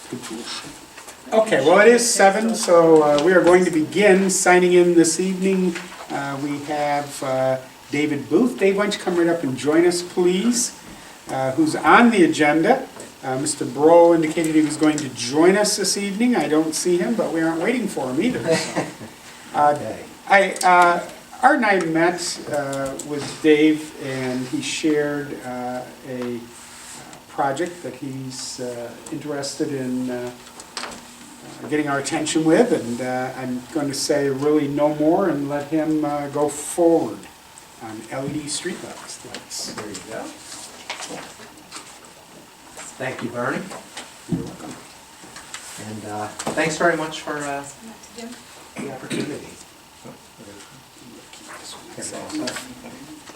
Good tools. Okay, well, it is 7, so we are going to begin signing in this evening. We have David Booth. Dave, why don't you come right up and join us, please? Who's on the agenda. Mr. Bro indicated he was going to join us this evening. I don't see him, but we aren't waiting for him either. So. Art and I met with Dave, and he shared a project that he's interested in getting our attention with, and I'm going to say really no more and let him go forward on LED streetlights. There you go. Thank you, Bernie. You're welcome. And thanks very much for the opportunity.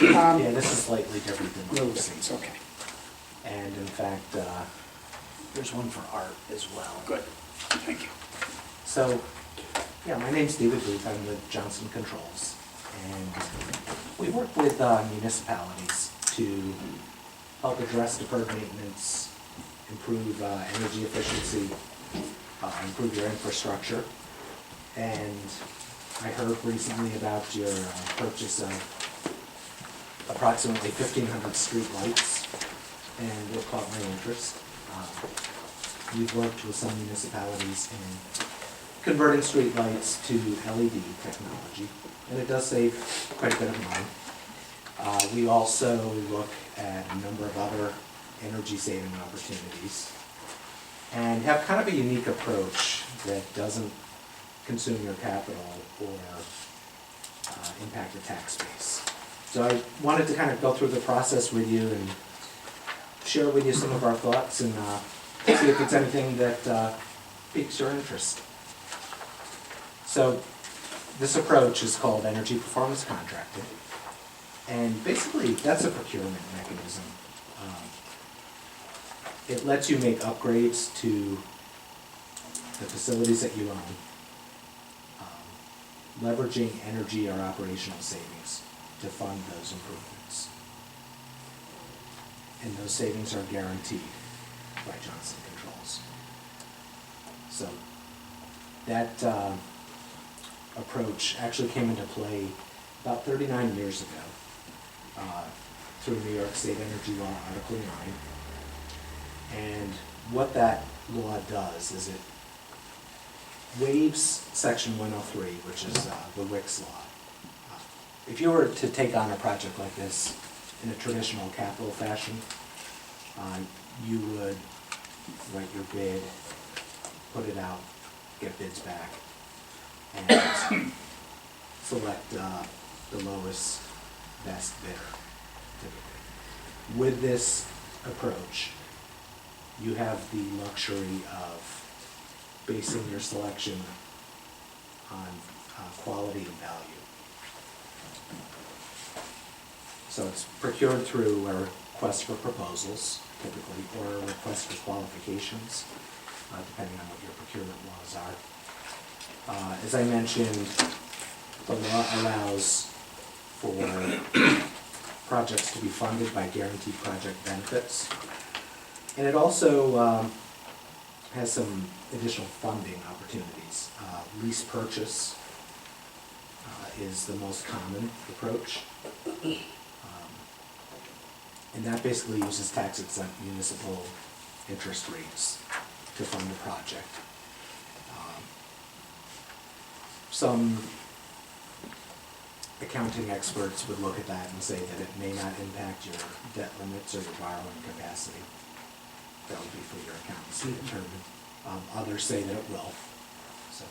Yeah, this is slightly different than Little those things, okay. And in fact, there's one for Art as well. Good, thank you. So, yeah, my name's David Booth. I'm with Johnson Controls. And we work with municipalities to help address deferred maintenance, improve energy efficiency, improve your infrastructure. And I heard recently about your purchase of approximately 1,500 street lights, and it caught my interest. We've worked with some municipalities in converting street lights to LED technology, and it does save quite a bit of money. We also look at a number of other energy saving opportunities and have kind of a unique approach that doesn't consume your capital or impact the tax base. So I wanted to kind of go through the process with you and share with you some of our thoughts and see if it's anything that piques your interest. So this approach is called energy performance contracting, and basically that's a procurement mechanism. It lets you make upgrades to the facilities that you own, leveraging energy or operational savings to fund those improvements. And those savings are guaranteed by Johnson Controls. So that approach actually came into play about 39 years ago through New York State Energy Law Article 9. And what that law does is it waives Section 103, which is the WICS law. If you were to take on a project like this in a traditional capital fashion, you would write your bid, put it out, get bids back, and select the lowest, best bidder, typically. With this approach, you have the luxury of basing your selection on quality and value. So it's procured through a request for proposals, typically, or a request for qualifications, depending on what your procurement laws are. As I mentioned, the law allows for projects to be funded by guaranteed project benefits. And it also has some additional funding opportunities. Lease purchase is the most common approach. And that basically uses tax-exempt municipal interest rates to fund the project. Some accounting experts would look at that and say that it may not impact your debt limits or your borrowing capacity. That would be for your accountants to determine. Others say that it will. So,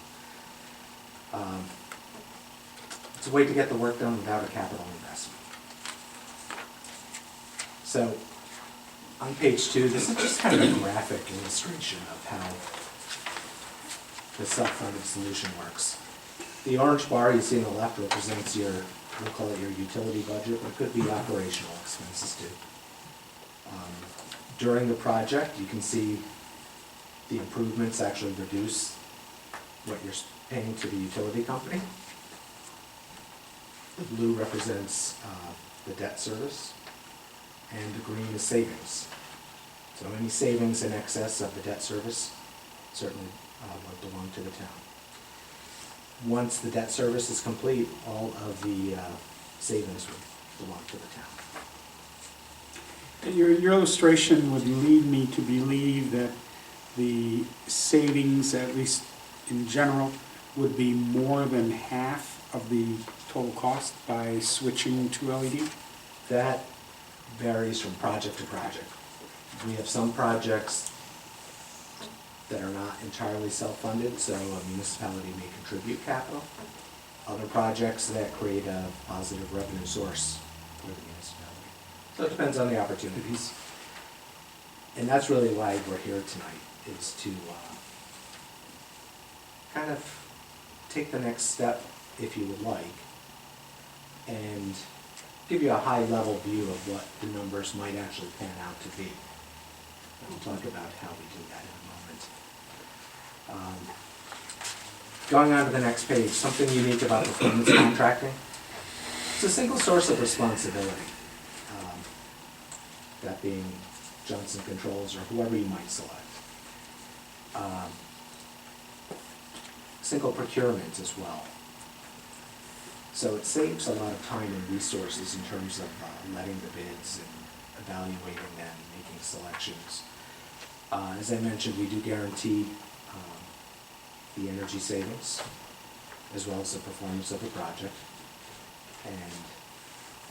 it's a way to get the work done without a capital investment. So, on page 2, this is just kind of a graphic illustration of how the self-funded solution works. The orange bar you see on the left represents your, we'll call it your utility budget, but it could be operational expenses too. During the project, you can see the improvements actually reduce what you're paying to the utility company. The blue represents the debt service, and the green is savings. So any savings in excess of the debt service certainly would belong to the town. Once the debt service is complete, all of the savings would belong to the town. Your illustration would lead me to believe that the savings, at least in general, would be more than half of the total cost by switching to LED? That varies from project to project. We have some projects that are not entirely self-funded, so a municipality may contribute capital. Other projects that create a positive revenue source for the municipality. So it depends on the opportunities. And that's really why we're here tonight, is to kind of take the next step, if you would like, and give you a high-level view of what the numbers might actually pan out to be. And we'll talk about how we do that in a moment. Going on to the next page, something unique about performance contracting. It's a single source of responsibility. That being Johnson Controls or whoever you might select. Single procurement as well. So it saves a lot of time and resources in terms of letting the bids and evaluating them, making selections. As I mentioned, we do guarantee the energy savings as well as the performance of the project. And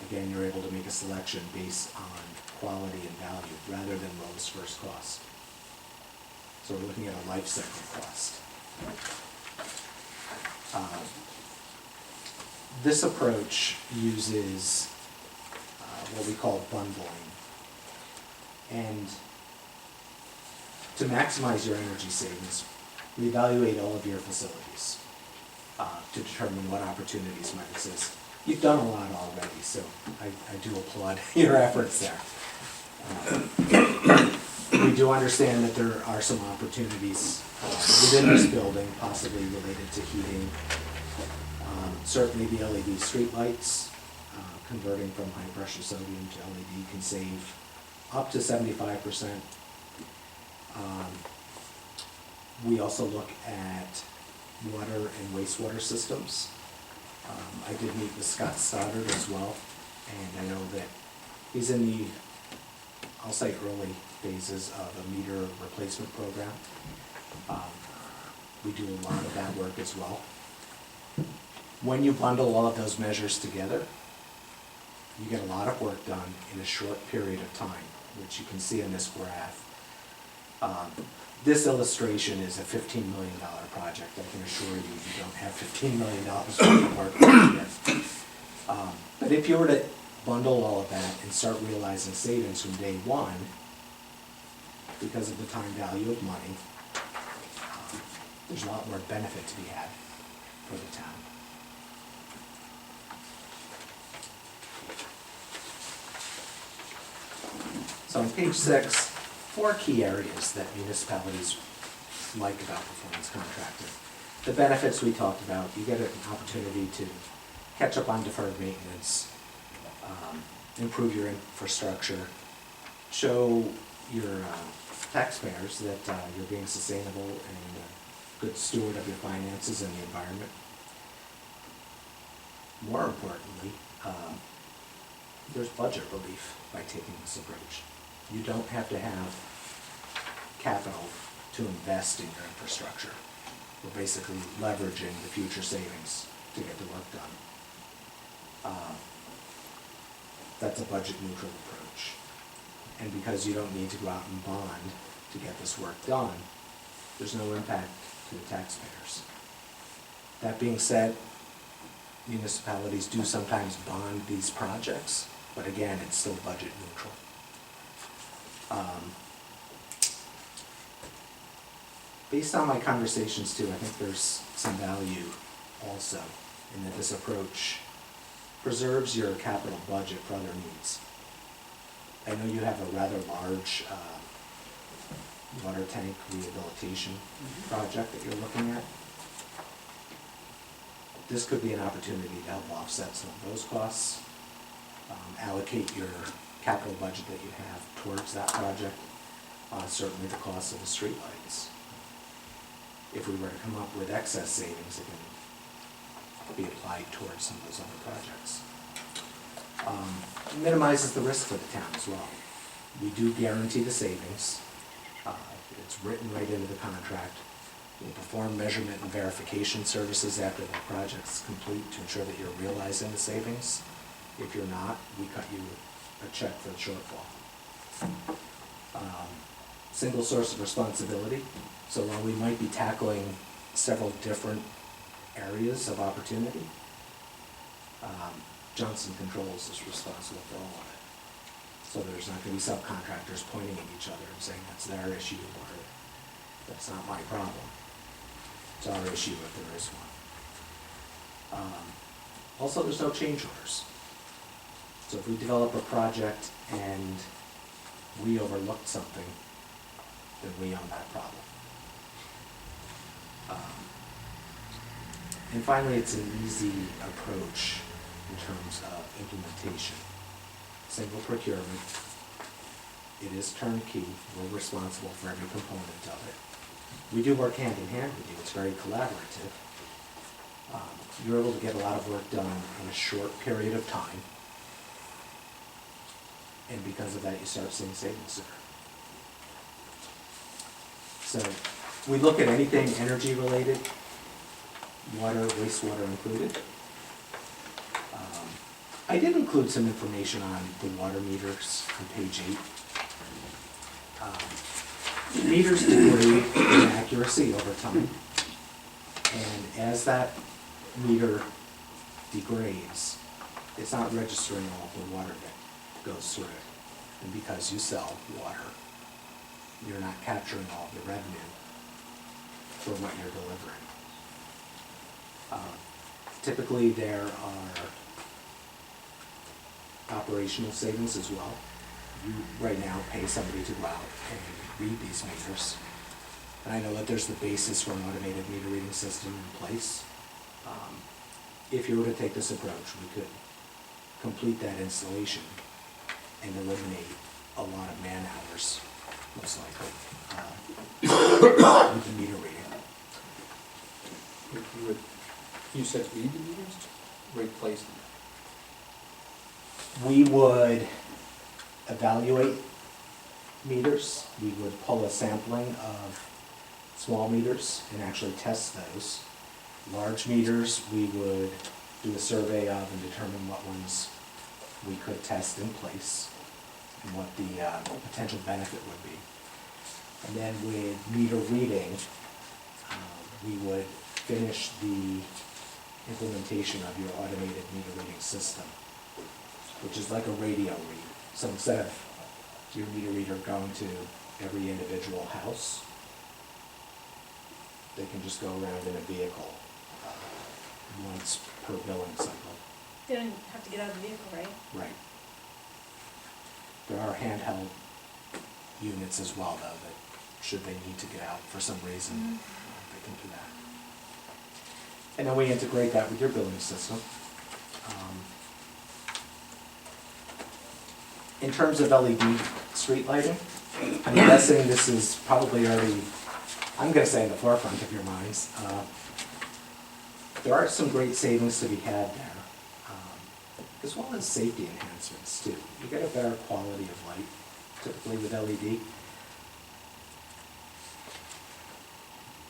again, you're able to make a selection based on quality and value rather than lowest first cost. So we're looking at a life cycle cost. This approach uses what we call bundling. And to maximize your energy savings, we evaluate all of your facilities to determine what opportunities might exist. You've done a lot already, so I do applaud your efforts there. We do understand that there are some opportunities within this building, possibly related to heating. Certainly the LED streetlights, converting from high pressure sodium to LED can save up to 75%. We also look at water and wastewater systems. I did meet with Scott Stoddard as well, and I know that he's in the, I'll say, early phases of a meter replacement program. We do a lot of that work as well. When you bundle all of those measures together, you get a lot of work done in a short period of time, which you can see in this graph. This illustration is a $15 million project. I can assure you, you don't have $15 million worth of work here. But if you were to bundle all of that and start realizing savings from day one, because of the time value of money, there's a lot more benefit to be had for the town. So on page 6, 4 key areas that municipalities like about performance contracting. The benefits we talked about, you get an opportunity to catch up on deferred maintenance, improve your infrastructure, show your taxpayers that you're being sustainable and a good steward of your finances and the environment. More importantly, there's budget relief by taking this approach. You don't have to have capital to invest in your infrastructure. We're basically leveraging the future savings to get the work done. That's a budget neutral approach. And because you don't need to go out and bond to get this work done, there's no impact to the taxpayers. That being said, municipalities do sometimes bond these projects, but again, it's still budget neutral. Based on my conversations too, I think there's some value also in that this approach preserves your capital budget for other needs. I know you have a rather large water tank rehabilitation project that you're looking at. This could be an opportunity to help offset some of those costs, allocate your capital budget that you have towards that project, certainly the cost of the streetlights. if we were to come up with excess savings, it can be applied towards some of those other projects. Minimizes the risk for the town as well. We do guarantee the savings. It's written right into the contract. We'll perform measurement and verification services after the project's complete to ensure that you're realizing the savings. If you're not, we cut you a check for the shortfall. Single source of responsibility. So while we might be tackling several different areas of opportunity, Johnson Controls is responsible for all of it. So there's not going to be subcontractors pointing at each other and saying that's their issue or that's not my problem. It's our issue if there is one. Also, there's no change orders. So if we develop a project and we overlooked something, then we own that problem. And finally, it's an easy approach in terms of implementation. Single procurement. It is turnkey. We're responsible for every component of it. We do work hand in hand with you. It's very collaborative. You're able to get a lot of work done in a short period of time. And because of that, you start seeing savings sooner. So we look at anything energy related, water, wastewater included. I did include some information on the water meters on page 8. Meters degrade in accuracy over time, and as that meter degrades, it's not registering all of the water that goes through it. And because you sell water, you're not capturing all of the revenue for what you're delivering. Typically, there are operational savings as well. You right now pay somebody to go out and read these meters. And I know that there's the basis for an automated meter reading system in place. If you were to take this approach, we could complete that installation and eliminate a lot of man hours, most likely, with the meter reading. You said read the meters? Replace them? We would evaluate meters. We would pull a sampling of small meters and actually test those. Large meters, we would do a survey of and determine what ones we could test in place and what the potential benefit would be. And then with meter reading, we would finish the implementation of your automated meter reading system, which is like a radio read. So instead of your meter reader going to every individual house, they can just go around in a vehicle once per billing cycle. They don't have to get out of the vehicle, right? Right. There are handheld units as well, though, that should they need to get out for some reason, they can do that. And then we integrate that with your billing system. In terms of LED street lighting, I'm guessing this is probably already, I'm going to say in the forefront of your minds. There are some great savings to be had there, as well as safety enhancements too. You get a better quality of light, typically with LED.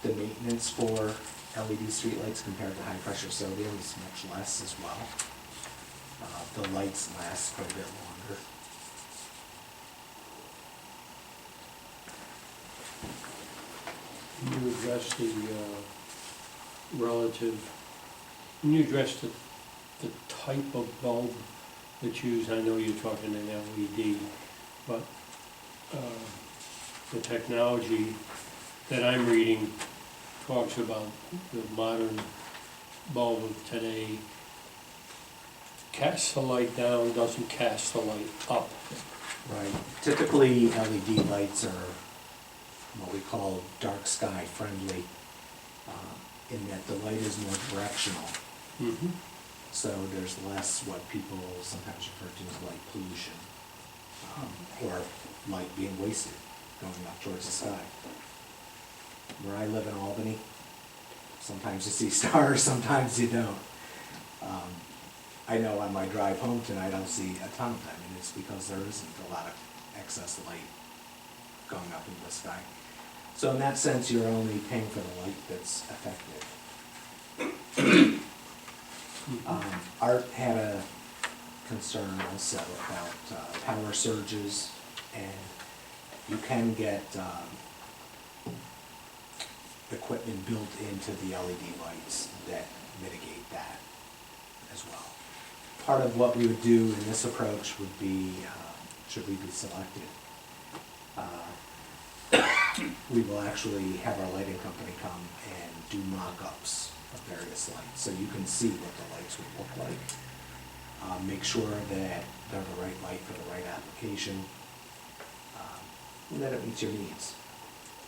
The maintenance for LED streetlights compared to high pressure sodium is much less as well. The lights last quite a bit longer. You address the when you address the type of bulb that's used, I know you're talking an LED, but the technology that I'm reading talks about the modern bulb of today casts the light down, doesn't cast the light up. Right. Typically, LED lights are what we call dark sky friendly, in that the light is more directional. Mm-hmm. So there's less what people sometimes refer to as light pollution, or light being wasted going up towards the sky. where I live in Albany, sometimes you see stars, sometimes you don't. I know on my drive home tonight, I'll see a ton of them, and it's because there isn't a lot of excess light going up into the sky. So in that sense, you're only paying for the light that's effective. Art had a concern also about power surges, and you can get equipment built into the LED lights that mitigate that as well. Part of what we would do in this approach would be, should we be selected, we will actually have our lighting company come and do mock-ups of various lights, so you can see what the lights would look like. Make sure that they're the right light for the right application, and that it meets your needs.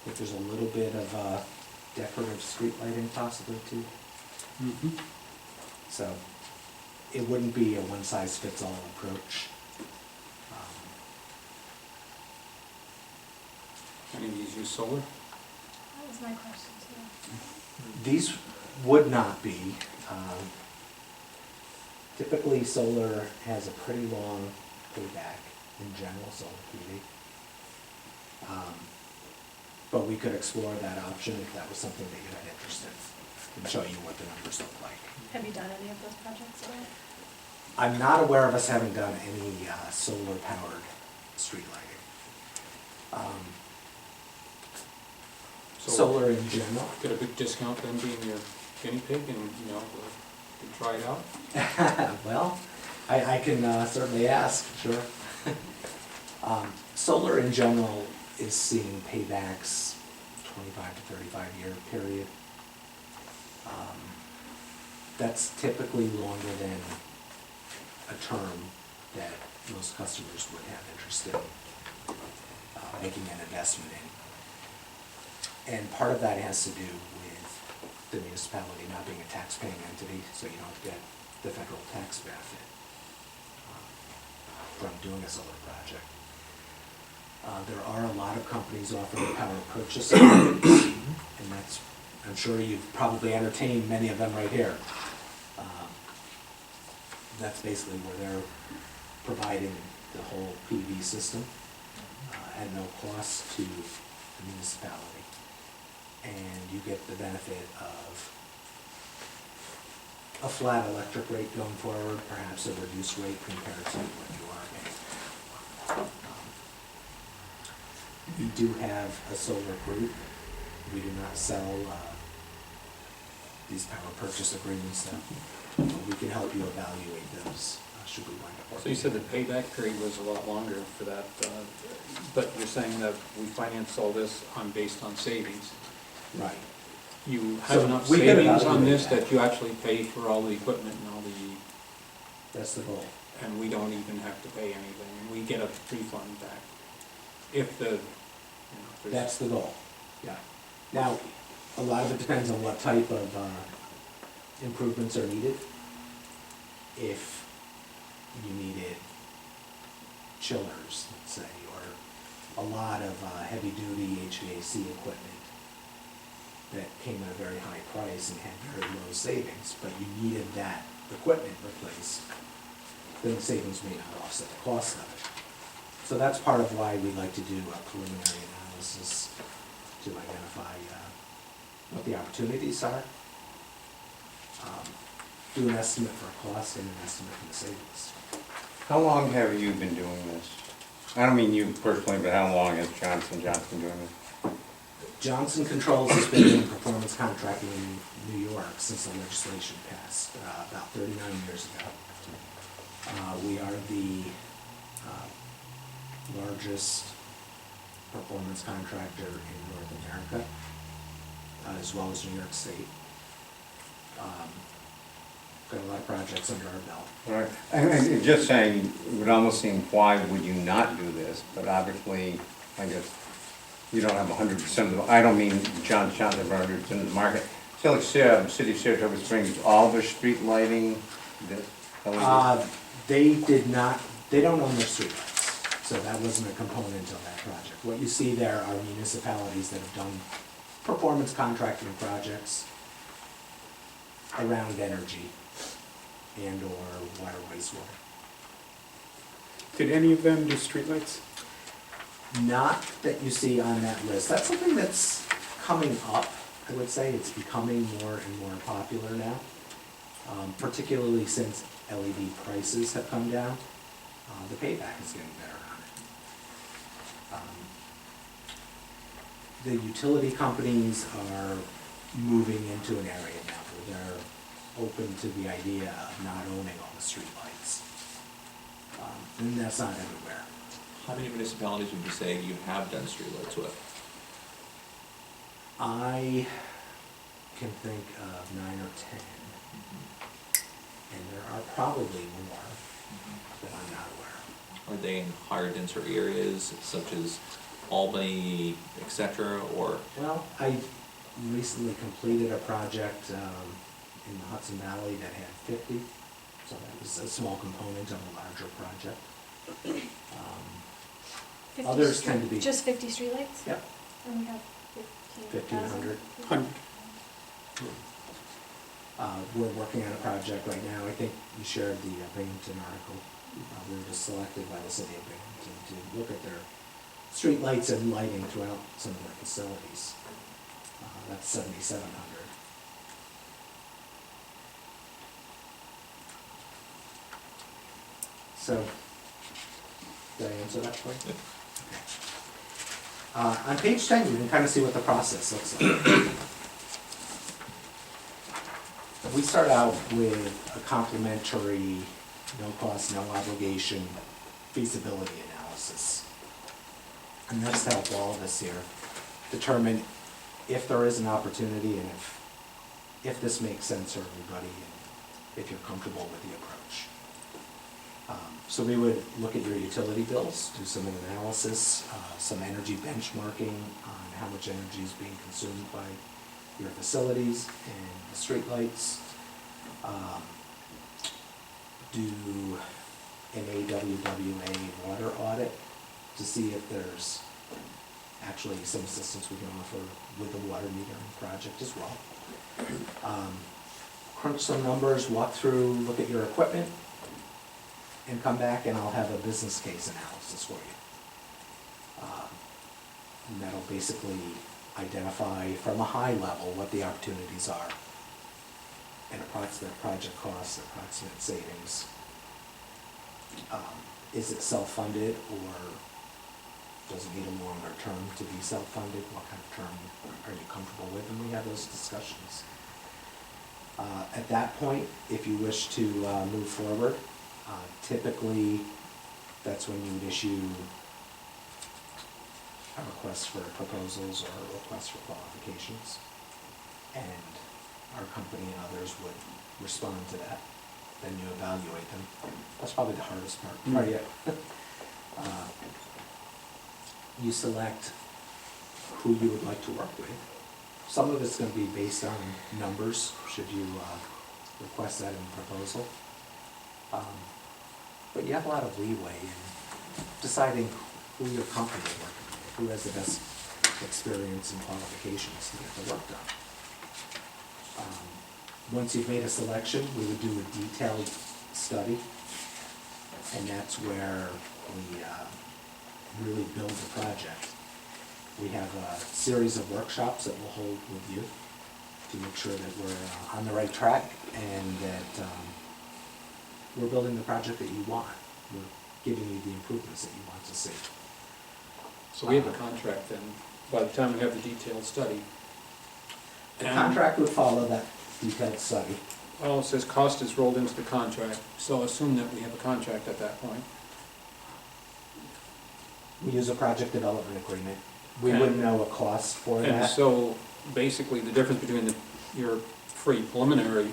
If there's a little bit of decorative street lighting possibly too. Mhm. So it wouldn't be a one-size-fits-all approach. Any of these use solar? That was my question too. These would not be. Typically, solar has a pretty long payback in general, solar PV. But we could explore that option if that was something that you had interest in, and show you what the numbers look like. Have you done any of those projects at all? I'm not aware of us having done any solar-powered street lighting. Solar in general. Get a big discount then being your guinea pig and, you know, to try it out? Well, I can certainly ask, sure. Solar in general is seeing paybacks 25 to 35-year period. That's typically longer than a term that most customers would have interest in making an investment in. And part of that has to do with the municipality not being a tax-paying entity, so you don't get the federal tax benefit from doing a solar project. There are a lot of companies offering power purchase agreements, and that's, I'm sure you've probably entertained many of them right here. That's basically where they're providing the whole PV system at no cost to the municipality. And you get the benefit of a flat electric rate going forward, perhaps a reduced rate compared to what you are paying. We do have a solar group. We do not sell these power purchase agreements, but we can help you evaluate those should we wind up working. So you said the payback period was a lot longer for that, but you're saying that we finance all this based on savings. Right. You So have enough we can savings on evaluate this that. that you actually pay for all the equipment and all the, That's the goal. and we don't even have to pay anything, and we get a refund back. If the, you know, if there's. That's the goal, yeah. Now, a lot of it depends on what type of improvements are needed. If you needed chillers, let's say, or a lot of heavy-duty HVAC equipment that came at a very high price and had very low savings, but you needed that equipment replaced, then the savings may not offset the cost of it. So that's part of why we like to do a preliminary analysis to identify what the opportunities are, do an estimate for cost and an estimate for the savings. How long have you been doing this? I don't mean you personally, but how long has Johnson doing this? Johnson Controls has been doing performance contracting in New York since the legislation passed about 39 years ago. We are the largest performance contractor in North America, as well as New York State. Got a lot of projects under our belt. All right, and just saying, it would almost seem, why would you not do this? But obviously, I guess, you don't have 100% of the, I don't mean Johnson have 100% of the market. So like, City of Saratoga Springs, all their street lighting, this, LED? They did not, they don't own their streetlights, so that wasn't a component of that project. What you see there are municipalities that have done performance contracting projects around energy and/or water wastewater. Did any of them do streetlights? Not that you see on that list. That's something that's coming up, I would say. It's becoming more and more popular now, particularly since LED prices have come down. The payback is getting better on it. The utility companies are moving into an area now where they're open to the idea of not owning all the streetlights. And that's not everywhere. How many municipalities would you say you have done streetlights with? I can think of 9 or 10, and there are probably more that I'm not aware of. Are they in higher denser areas such as Albany, et cetera, or? Well, I recently completed a project in the Hudson Valley that had 50, so that was a small component of a larger project. 50 Others tend to be- Just 50 streetlights? Yep, And we have 1,500. 100. We're working on a project right now. I think you shared the Binghamton article. We were just selected by the city of Binghamton to look at their streetlights and lighting throughout some of their facilities. That's 7,700. So, did I answer that for you? Yep. Okay. On page 10, you can kind of see what the process looks like. We start out with a complimentary, no cost, no obligation feasibility analysis. And that's to help all of us here determine if there is an opportunity and if this makes sense for everybody and if you're comfortable with the approach. So we would look at your utility bills, do some analysis, some energy benchmarking on how much energy is being consumed by your facilities and the streetlights. Do an AWWA water audit to see if there's actually some assistance we can offer with the water metering project as well. Crunch some numbers, walk through, look at your equipment, and come back and I'll have a business case analysis for you. And that'll basically identify from a high level what the opportunities are, and approximate project costs, approximate savings. Is it self-funded or does it need a longer term to be self-funded? What kind of term are you comfortable with? And we have those discussions. At that point, if you wish to move forward, typically that's when you would issue a request for proposals or a request for qualifications. And our company and others would respond to that. Then you evaluate them. That's probably the hardest part. Right, yeah. You select who you would like to work with. Some of it's going to be based on numbers, should you request that in the proposal. But you have a lot of leeway in deciding who you're comfortable working with, who has the best experience and qualifications to get the work done. Once you've made a selection, we would do a detailed study, and that's where we really build the project. We have a series of workshops that we'll hold with you to make sure that we're on the right track and that we're building the project that you want. We're giving you the improvements that you want to see. So we have a contract then, by the time we have the detailed study. The And- contract would follow that detailed study. Well, it says cost is rolled into the contract, so assume that we have a contract at that point. We use a project development agreement. We And- wouldn't know a cost for And that. so, basically, the difference between your free preliminary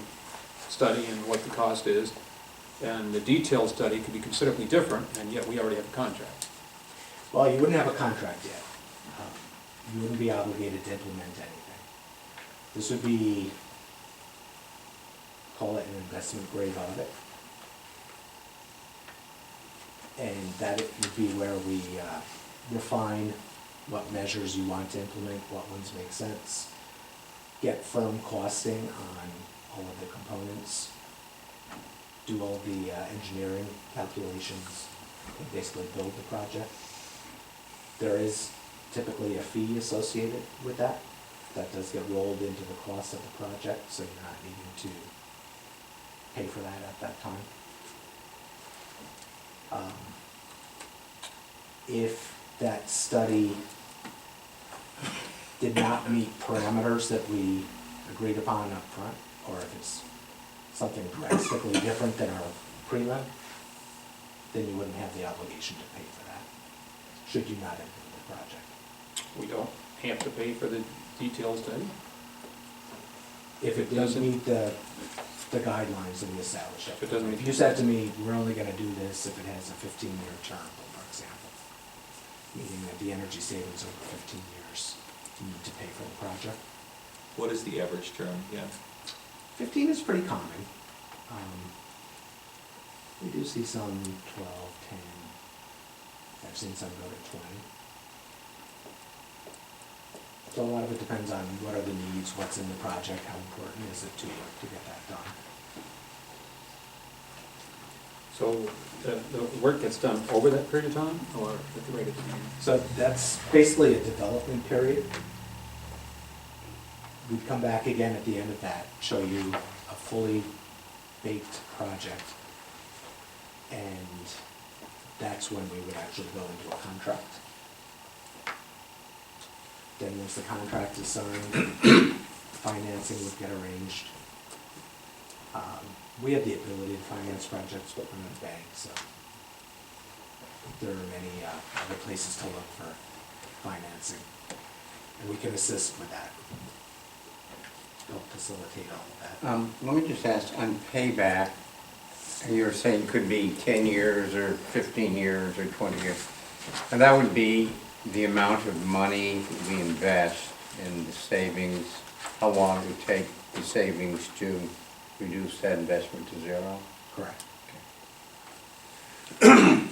study and what the cost is, and the detailed study could be considerably different, and yet we already have a contract. Well, you wouldn't have a contract yet. You wouldn't be obligated to implement anything. This would be, call it an investment grade audit. And that it would be where we refine what measures you want to implement, what ones make sense, get firm costing on all of the components, do all the engineering calculations, and basically build the project. There is typically a fee associated with that. That does get rolled into the cost of the project, so you're not needing to pay for that at that time. If that study did not meet parameters that we agreed upon up front, or if it's something drastically different than our prelim, then you wouldn't have the obligation to pay for that, should you not implement the project. We don't have to pay for the detailed study? If it doesn't meet the guidelines that we established. If it doesn't meet- If you said to me, we're only gonna do this if it has a 15-year term, for example, meaning that the energy savings over 15 years, you need to pay for the project. What is the average term? Yeah. 15 is pretty common. We do see some 12, 10, I've seen some go to 20. So a lot of it depends on what are the needs, what's in the project, how important is it to get that done. So the work gets done over that period of time, or at the rate of time? So that's basically a development period. We'd come back again at the end of that, show you a fully baked project, and that's when we would actually go into a contract. Then once the contract is signed, financing would get arranged. We have the ability to finance projects, but we're not a bank, so there are many other places to look for financing, and we can assist with that, help facilitate all of that. Let me just ask, on payback, you were saying it could be 10 years or 15 years or 20 years. And that would be the amount of money we invest in the savings, how long it would take the savings to reduce that investment to zero? Correct. And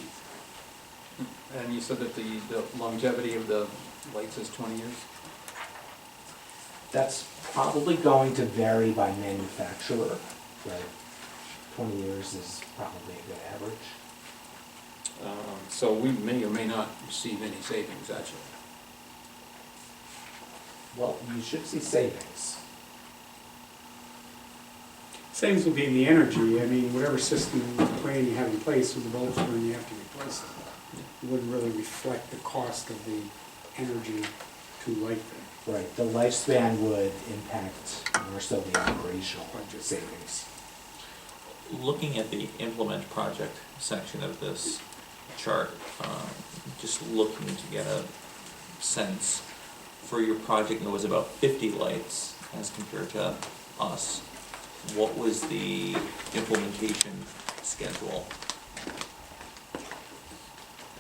you said that the longevity of the lights is 20 years? That's probably going to vary by manufacturer, but 20 years is probably a good average. So we may or may not receive any savings, actually. Well, you should see savings. Savings will be in the energy. I mean, whatever system plan you have in place with the bulbs when you have to replace them. It wouldn't really reflect the cost of the energy to light them. Right, the lifespan would impact more so the operational Budget. savings. Looking at the implement project section of this chart, just looking to get a sense for your project that was about 50 lights as compared to us. What was the implementation schedule?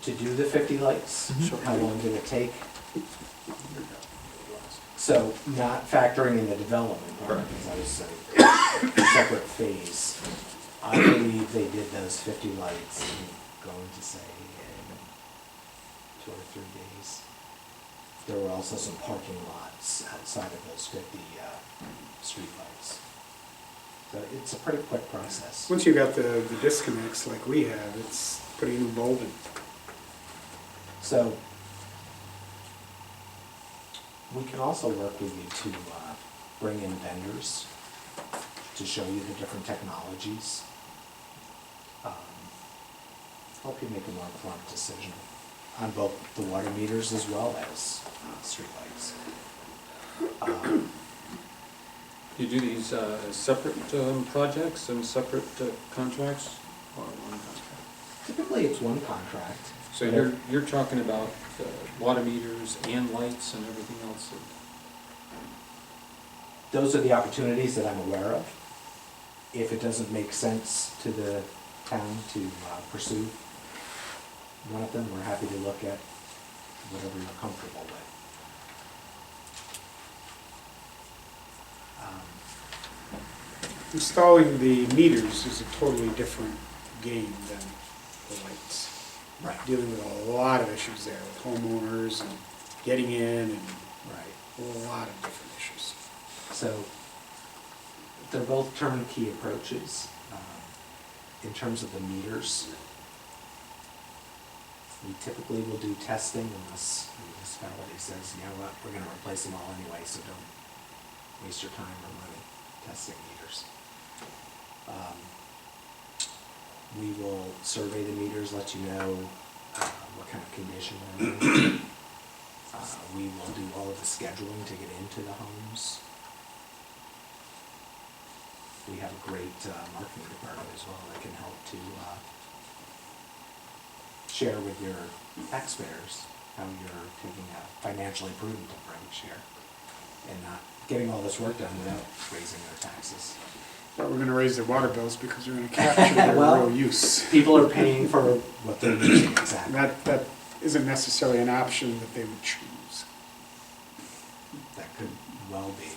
To do the 50 lights, Mhm. how long did it take? So not factoring in the development part, Correct. because that was a separate phase. I believe they did those 50 lights, I'm going to say, in 2 or 3 days. There were also some parking lots outside of those 50 street lights. So it's a pretty quick process. Once you got the disconnects like we have, it's putting a new bulb in. So we can also work with you to bring in vendors to show you the different technologies. Help you make a more informed decision on both the water meters as well as streetlights. You do these as separate projects and separate contracts, or one contract? Typically, it's one contract. So you're talking about water meters and lights and everything else? Those are the opportunities that I'm aware of. If it doesn't make sense to the town to pursue one of them, we're happy to look at whatever you're comfortable with. Installing the meters is a totally different game than the lights. Right. Dealing with a lot of issues there with homeowners and getting in, and Right. a lot of different issues. So they're both turnkey approaches. In terms of the meters, we typically will do testing unless the municipality says, you know what, we're gonna replace them all anyway, so don't waste your time or money testing meters. We will survey the meters, let you know what kind of condition they're in. We will do all of the scheduling to get into the homes. We have a great marketing department as well that can help to share with your taxpayers how you're taking a financially prudent approach here and not getting all this work done without raising their taxes. But we're gonna raise their water bills because we're gonna capture their Well, real use. People are paying for what they're using, exactly. That isn't necessarily an option that they would choose. That could well be.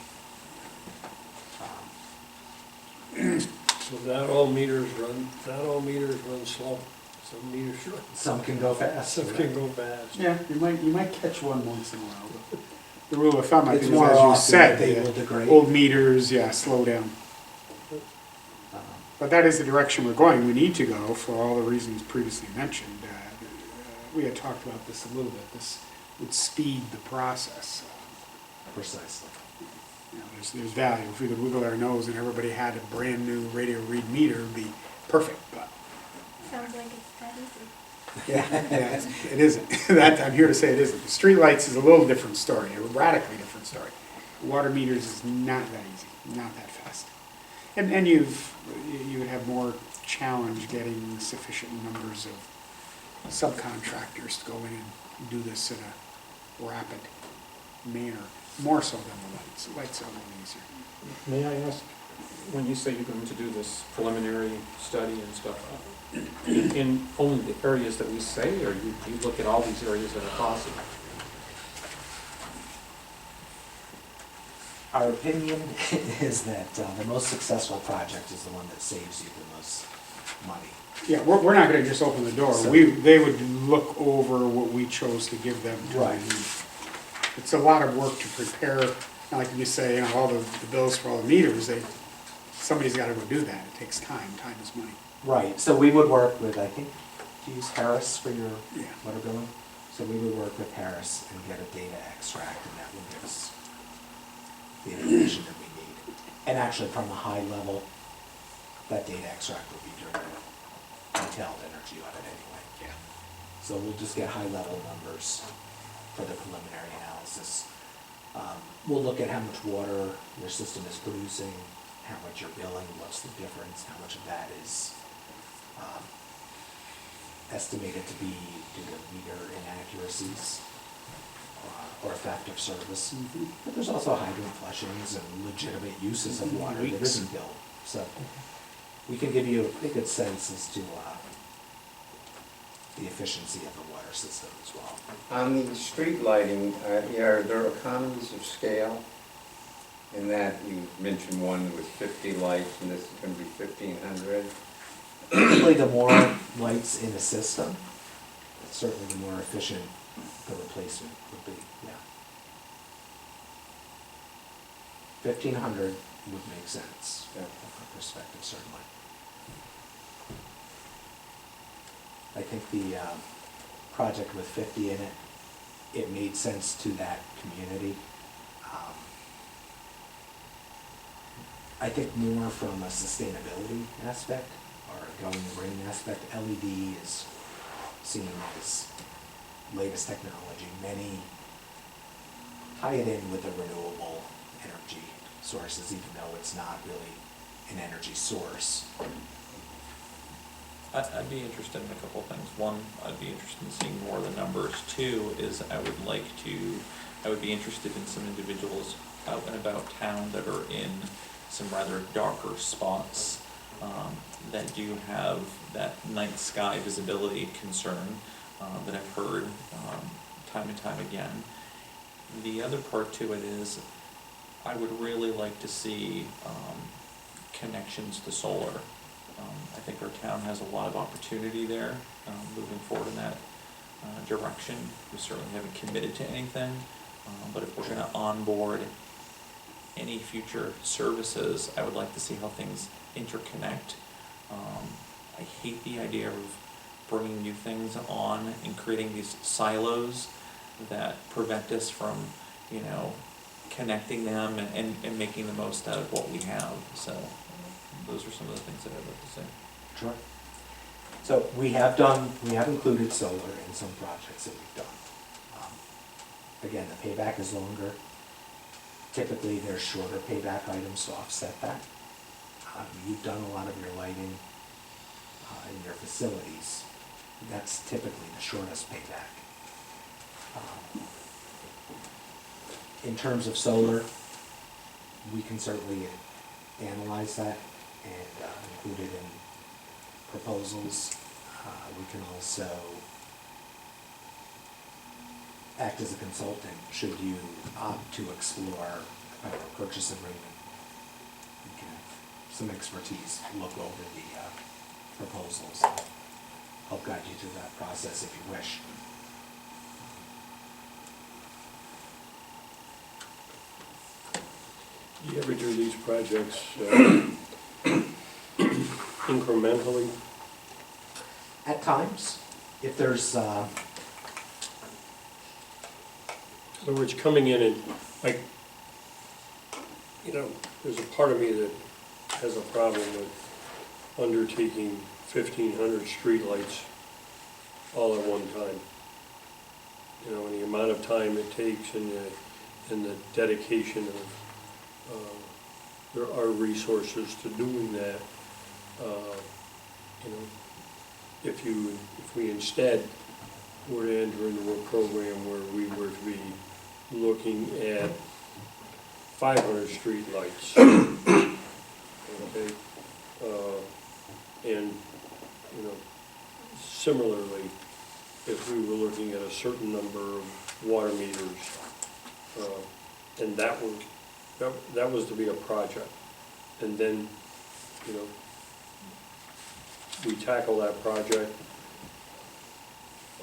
So not all meters run slow. Some meters run, Some can go fast. some can go fast. Yeah, you might catch one once in a while, but the rule of thumb, I It's think, is, more as you often said, that they will degrade. old meters, yeah, slow down. But that is the direction we're going. We need to go for all the reasons previously mentioned. We had talked about this a little bit. This would speed the process. Precisely. You know, there's value. If we could wiggle our nose and everybody had a brand new radio read meter, it'd be perfect, but. Sounds like it's that easy. Yeah, it isn't. That, I'm here to say it isn't. Streetlights is a little different story, a radically different story. Water meters is not that easy, not that fast. And you would have more challenge getting sufficient numbers of subcontractors to go in and do this in a rapid manner, more so than the lights. The lights are a little easier. May I ask, when you say you're going to do this preliminary study and stuff, in only the areas that we say, or you look at all these areas that are possible? Our opinion is that the most successful project is the one that saves you the most money. Yeah, we're not gonna just open the door. So- They would look over what we chose to give them to Right. review. It's a lot of work to prepare, like you say, you know, all the bills for all the meters, somebody's gotta go do that. It takes time. Time is money. Right, so we would work with, I think, do you use Harris for your Yeah. water billing? So we would work with Harris and get a data extract, and that would give us the information that we need. And actually, from a high level, that data extract would be doing a detailed energy audit anyway. Yeah. So we'll just get high-level numbers for the preliminary analysis. We'll look at how much water your system is producing, how much you're billing, what's the difference, how much of that is estimated to be due to meter inaccuracies or theft of service. But there's also hydrant flushings and legitimate uses of water that Leaks. isn't billed. So we can give you a good sense as to the efficiency of the water system as well. On the street lighting, are there economies of scale? In that you mentioned one with 50 lights and this is going to be 1,500? Typically, the more lights in the system, certainly the more efficient the replacement would be, yeah. 1,500 would make sense Yeah. from our perspective, certainly. I think the project with 50 in it, it made sense to that community. I think more from a sustainability aspect or a going green aspect. LED is seen as latest technology. Many tie it in with the renewable energy sources, even though it's not really an energy source. I'd be interested in a couple of things. One, I'd be interested in seeing more of the numbers. Two is I would be interested in some individuals out and about town that are in some rather darker spots that do have that night sky visibility concern that I've heard time and time again. The other part to it is I would really like to see connections to solar. I think our town has a lot of opportunity there moving forward in that direction. We certainly haven't committed to anything, but if we're gonna onboard any future services, I would like to see how things interconnect. I hate the idea of bringing new things on and creating these silos that prevent us from, connecting them and making the most out of what we have. So those are some of the things that I'd like to say. Sure. So we have included solar in some projects that we've done. Again, the payback is longer. Typically, there's shorter payback items to offset that. You've done a lot of your lighting in your facilities. That's typically the shortest payback. In terms of solar, we can certainly analyze that and include it in proposals. We can also act as a consultant should you opt to explore a power purchase agreement. We can have some expertise look over the proposals and help guide you through that process if you wish. Do you ever do these projects incrementally? At times, if there's, In other words, coming in and, like, there's a part of me that has a problem with undertaking 1,500 streetlights all at one time. And the amount of time it takes and the dedication of our resources to doing that. If we instead were to enter into a program where we were to be looking at 500 streetlights, okay, and similarly, if we were looking at a certain number of water meters, and that was to be a project, and then we tackle that project,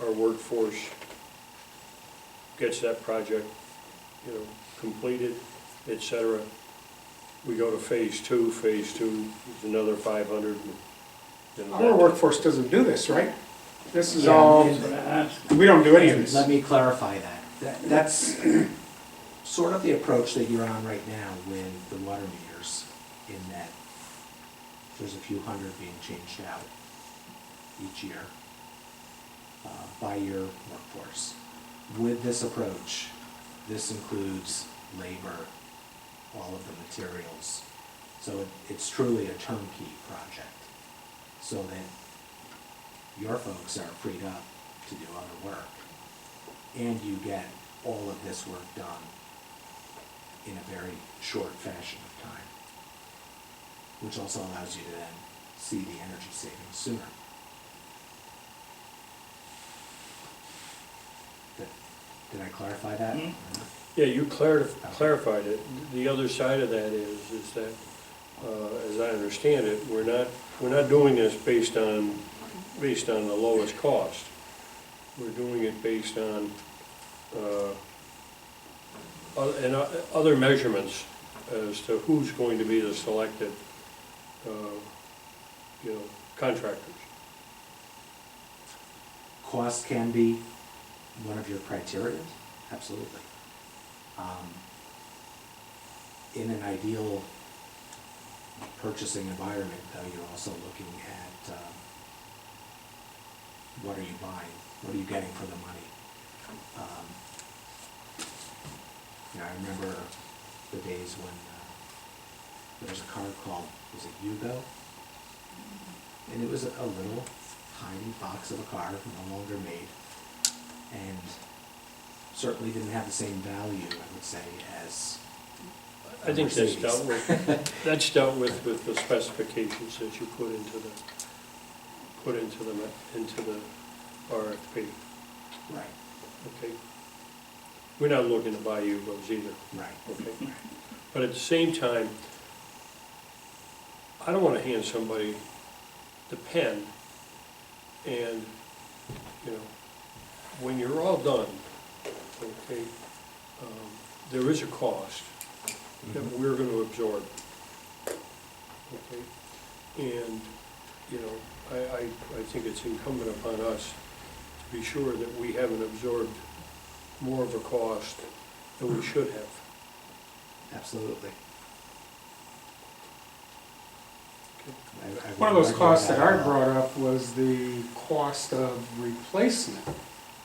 our workforce gets that project, completed, etc. We go to phase two is another 500. and Our workforce doesn't do this, right? This is Yeah, all, and- we don't do any of this. Let me clarify that. That's sort of the approach that you're on right now with the water meters, in that there's a few hundred being changed out each year by your workforce. With this approach, this includes labor, all of the materials. So it's truly a turnkey project, so that your folks are freed up to do other work, and you get all of this work done in a very short fashion of time, which also allows you to then see the energy savings sooner. Did I clarify that? Yeah, you clarified it. The other side of that is that, as I understand it, we're not doing this based on the lowest cost. We're doing it based on other measurements as to who's going to be the selected, contractors. Cost can be one of your criteria, absolutely. In an ideal purchasing environment, though, you're also looking at what are you buying, what are you getting for the money. I remember the days when there was a car called, was it Yugo? And it was a little tiny box of a car, no longer made, and certainly didn't have the same value, I would say, as I think that's Mercedes. dealt with the specifications that you put into the RFP. Right, Okay. We're not looking to buy Yugos either. right. Okay. But at the same time, I don't want to hand somebody the pen and, when you're all done, okay, there is a cost that we're gonna absorb. Okay, and, you know, I think it's incumbent upon us to be sure that we haven't absorbed more of a cost than we should have. Absolutely. One of those costs that Art brought up was the cost of replacement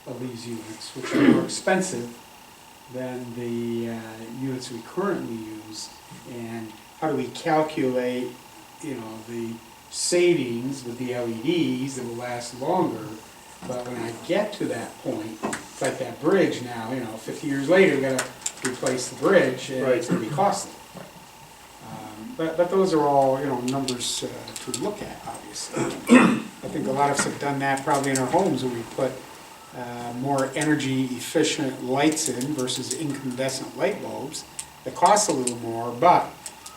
of these units, which are more expensive than the units we currently use. And how do we calculate, you know, the savings with the LEDs that will last longer? But when I get to that point, it's like that bridge now, you know, 50 years later, we gotta replace the bridge, and it's gonna be costly. But those are all, you know, numbers to look at, obviously. I think a lot of us have done that probably in our homes, where we put more energy efficient lights in versus incandescent light bulbs. That cost a little more, but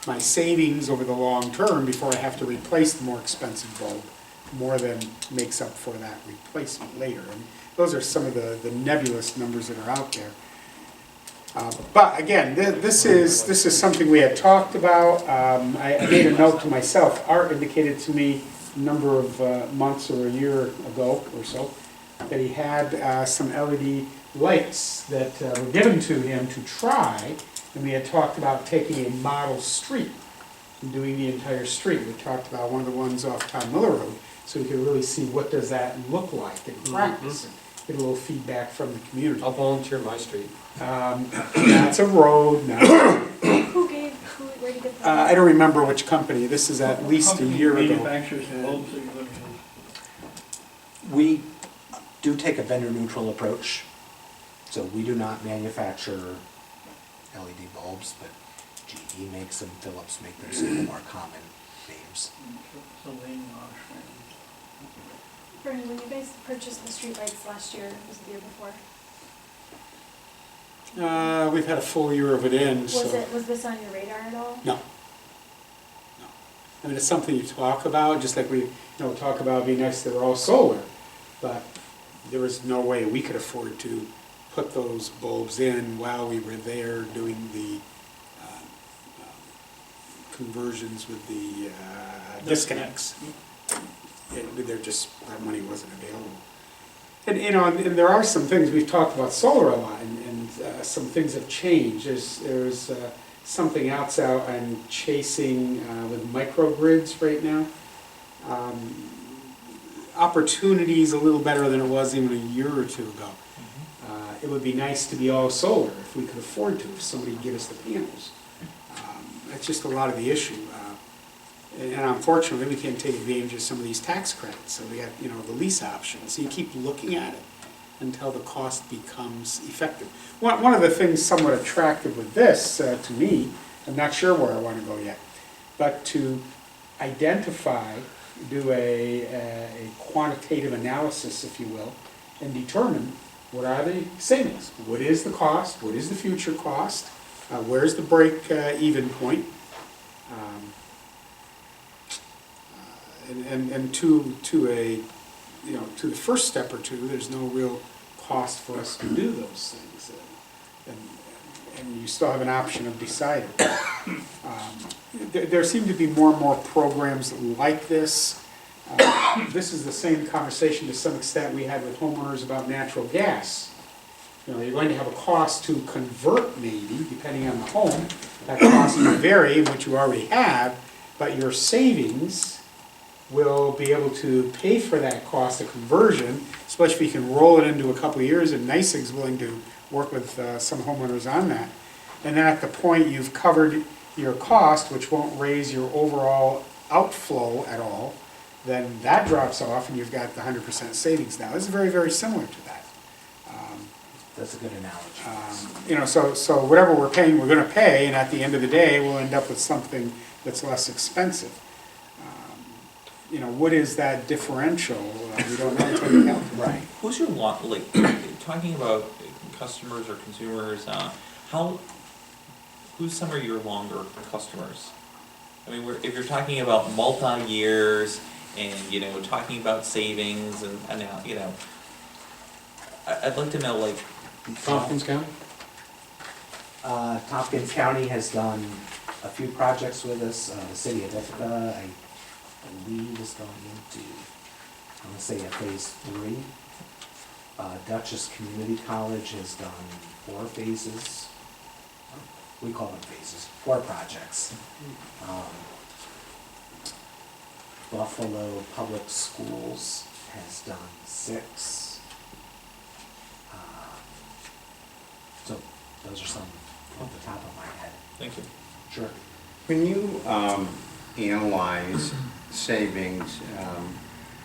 my savings over the long term, before I have to replace the more expensive bulb, more than makes up for that replacement later. And those are some of the nebulous numbers that are out there. But again, this is something we had talked about. I made a note to myself. Art indicated to me a number of months or a year ago or so that he had some LED lights that were given to him to try, and we had talked about taking a model street and doing the entire street. We talked about one of the ones off Tom Miller Road, so we could really see what does that look like in practice, and get a little feedback from the community. I'll volunteer my street. That's a road now. Where did you get that? I don't remember which company. This is at least a year ago. Manufacturers the bulbs that you're gonna use. We do take a vendor neutral approach, so we do not manufacture LED bulbs, but GE makes them, Philips make them, some of the more common names. Something, Bernie, when you guys purchased the streetlights last year, was it the year before? We've had a full year of it in, so. Was this on your radar at all? No. No. I mean, it's something you talk about, just like we, you know, talk about it'd be nice that they're all solar, but there was no way we could afford to put those bulbs in while we were there doing the conversions with the disconnects. They're just, that money wasn't available. And, you know, and there are some things, we've talked about solar a lot, and some things have changed. There's something else out I'm chasing with microgrids right now. Opportunity's a little better than it was even a year or two ago. It would be nice to be all solar if we could afford to, if somebody would give us the panels. That's just a lot of the issue. And unfortunately, we can't take advantage of some of these tax credits, so we got, you know, the lease options. So you keep looking at it until the cost becomes effective. One of the things somewhat attractive with this, to me, I'm not sure where I want to go yet, but to identify, do a quantitative analysis, if you will, and determine what are the savings. What is the cost? What is the future cost? Where's the break even point? And to a, you know, to the first step or two, there's no real cost for us to do those things. And you still have an option of deciding. There seem to be more and more programs like this. This is the same conversation to some extent we had with homeowners about natural gas. You know, you're going to have a cost to convert maybe, depending on the home. That cost will vary, which you already have, but your savings will be able to pay for that cost of conversion, especially if you can roll it into a couple of years, and NYSEG's willing to work with some homeowners on that. And then at the point you've covered your cost, which won't raise your overall outflow at all, then that drops off and you've got the 100% savings now. This is very, very similar to that. That's a good analogy. You know, so whatever we're paying, we're going to pay, and at the end of the day, we'll end up with something that's less expensive. You know, what is that differential? We don't know until we calculate. Right. Who's your like, talking about customers or consumers, who's some of your longer customers? I mean, if you're talking about multi-years and, you know, talking about savings and you know, I'd like to know, like, Tompkins County? Tompkins County has done a few projects with us. The city of Ithaca, I believe, is going into, I'm gonna say a phase 3. Dutchess Community College has done 4 phases. We call them phases, 4 projects. Buffalo Public Schools has done 6. So those are some off the top of my head. thank you. Sure. When you analyze savings,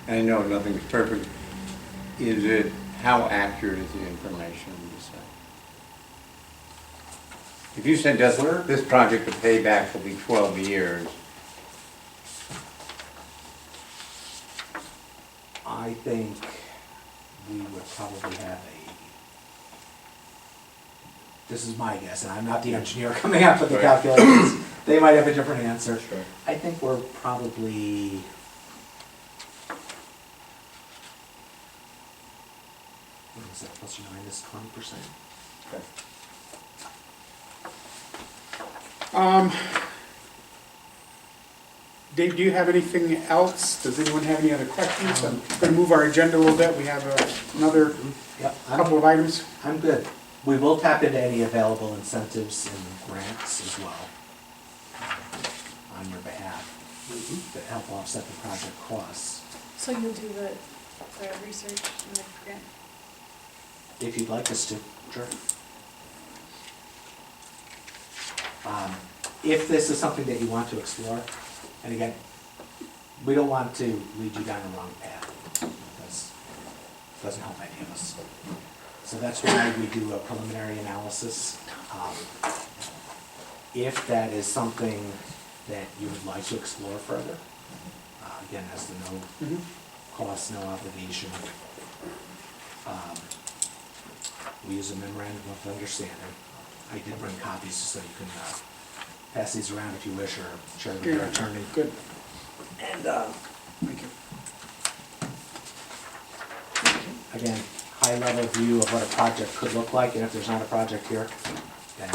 and I know nothing's perfect, is it, how accurate is the information you say? If you said this project, the payback will be 12 years, I think we would probably have this is my guess, and I'm not the engineer coming up with the calculations. They might have a different answer. Sure. I think we're probably, what is that, plus or minus 20%? Dave, do you have anything else? Does anyone have any other questions? I'm going to move our agenda a little bit. We have another Yep, couple of items. I'm good. We will tap into any available incentives and grants as well on your behalf that help offset the project costs. So you'll do the research and the grant? If you'd like us to, sure. If this is something that you want to explore, and again, we don't want to lead you down the wrong path, because it doesn't help any of us. So that's why we do a preliminary analysis. If that is something that you would like to explore further, again, as the no cost, no obligation, we use a memorandum of understanding. I did bring copies so you can pass these around if you wish, or share with your attorney. Good. And Thank you. again, high-level view of what a project could look like, and if there's not a project here, then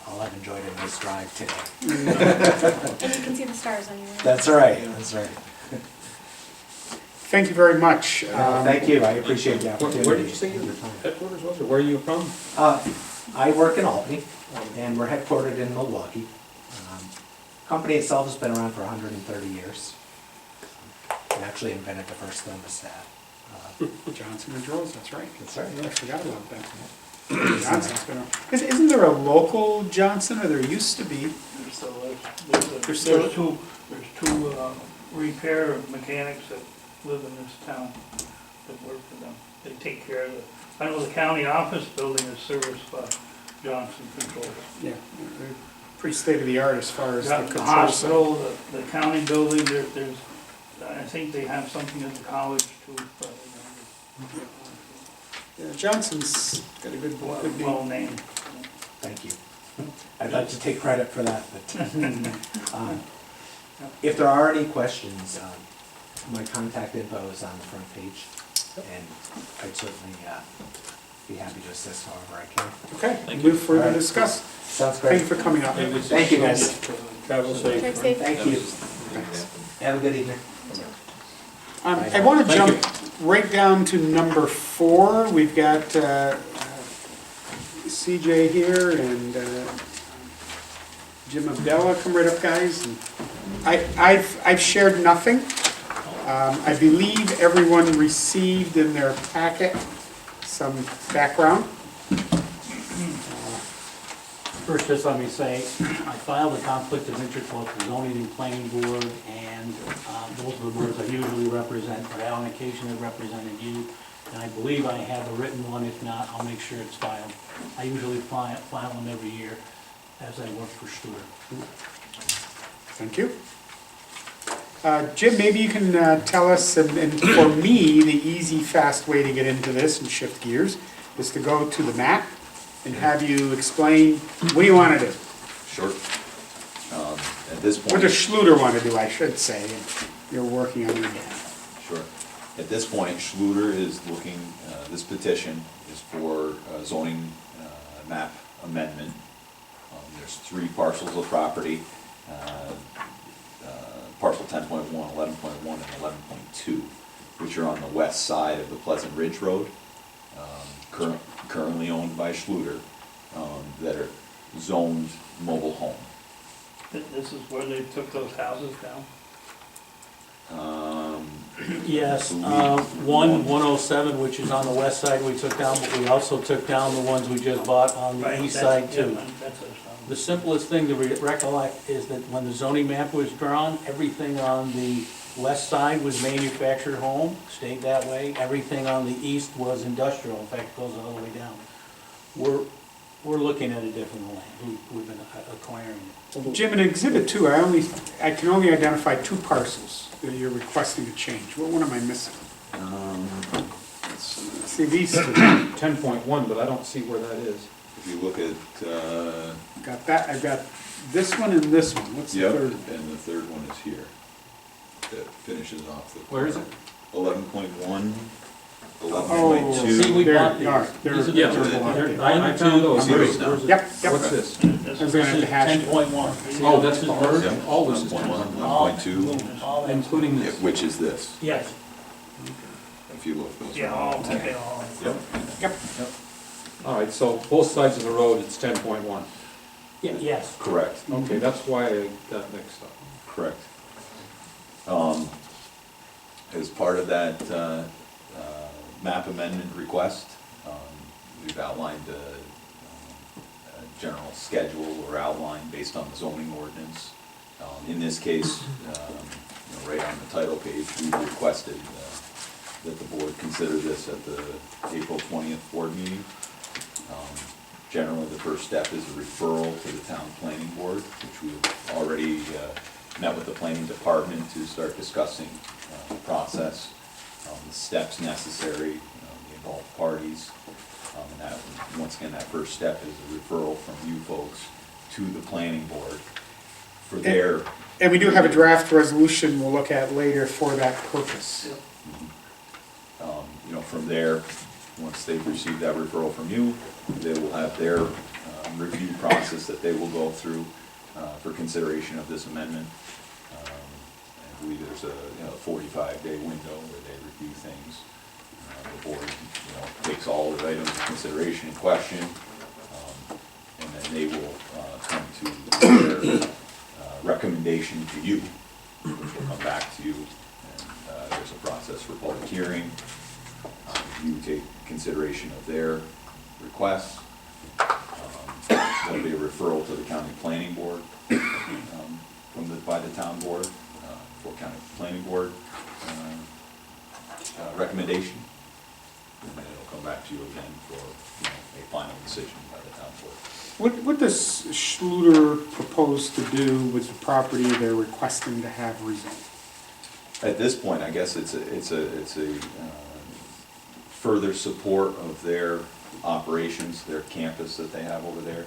I'll have enjoyed a nice drive today. And you can see the stars on your way. That's right, that's right. Thank you very much. Thank you, I appreciate the opportunity. Where did you say your and the time. headquarters was, or where are you from? I work in Albany, and we're headquartered in Milwaukee. Company itself has been around for 130 years. We actually invented the first thermostat. Johnson Controls, that's right. That's right. I forgot about that. Johnson's been around. Isn't there a local Johnson, or there used to be? There's two repair mechanics that live in this town that work for them. They take care of I know the county office building is serviced by Johnson Controls. Yeah, they're pretty state-of-the-art as far as the Got the control. hospital, the county building, there's, I think they have something at the college too, but Yeah, Johnson's got a good name. well named. Thank you. I'd like to take credit for that, but if there are any questions, my contact info is on the front page, and I'd certainly be happy to assist however I can. Okay, Thank move you. further Alright. discuss. Sounds Thank you great. for coming up. Thank you, guys. Travel safe. Drive safe. Thank you. Have a good evening. I want to jump right down to number 4. We've got CJ here and Jim Abdella. Come right up, guys. And I've shared nothing. I believe everyone received in their packet some background. First, just let me say, I filed a conflict of interest both for zoning and planning board, and those are the boards I usually represent, but I on occasion have represented you, and I believe I have a written one. If not, I'll make sure it's filed. I usually file them every year as I work for Stewart. Thank you. Jim, maybe you can tell us, and for me, the easy, fast way to get into this and shift gears is to go to the map and have you explain, what do you want to do? Sure. At this What does point, Schluter want to do, I should say, and you're working on your behalf. sure. At this point, Schluter is looking, this petition is for zoning map amendment. There's 3 parcels of property, parcel 10.1, 11.1, and 11.2, which are on the west side of the Pleasant Ridge Road, currently owned by Schluter, that are zoned mobile home. This is where they took those houses down? Yes, believe- 107, which is on the west side, we took down, but we also took down the ones we just bought on the Right, east that's- side too. yeah, that's what it sounds The simplest thing to recollect is that when the zoning map was drawn, everything on the west side was manufactured home, stayed that way. Everything on the east was industrial, in fact, it goes all the way down. We're looking at a different land, we've been acquiring it. Jim, in Exhibit 2, I can only identify 2 parcels that you're requesting to change. What one am I missing? See, these two, 10.1, but I don't see where that is. If you look at, got that, I've got this one and this one. What's the yep, third? and the third one is here. That finishes off the. Where is it? 11.1, Oh, See, 11.2. we there, bought these. all right, there- These are Yeah, the there's a lot they're- there. I found those. Here it is now. Where's it? Yep, yep. What's this? like. I was gonna have to This is hash it. 10.1. Oh, that's the This is merge? Yep, All this is 11.1, 10.1. 11.2, all that. Including this. which is this. Yes, If you look, those Yeah, are all all, 10. okay, all. Yep, Yep. All right, so both sides of the road, it's 10.1. yes. correct. Okay, that's why I got mixed up. Correct. As part of that map amendment request, we've outlined a general schedule or outline based on the zoning ordinance. In this case, right on the title page, we requested that the board consider this at the April 20th board meeting. Generally, the first step is a referral to the town planning board, which we've already met with the planning department to start discussing the process, the steps necessary, the involved parties. And that, once again, that first step is a referral from you folks to the planning board for their. And we do have a draft resolution we'll look at later for that purpose. From there, once they've received that referral from you, they will have their review process that they will go through for consideration of this amendment. I believe there's a 45-day window where they review things. The board, takes all the items of consideration in question, and then they will come to their recommendation to you, which will come back to you, and there's a process for public hearing. You take consideration of their requests. There'll be a referral to the county planning board by the town board for county planning board recommendation, and then it'll come back to you again for a final decision by the town board. What does Schluter propose to do with the property they're requesting to have rezoned? At this point, I guess it's a further support of their operations, their campus that they have over there.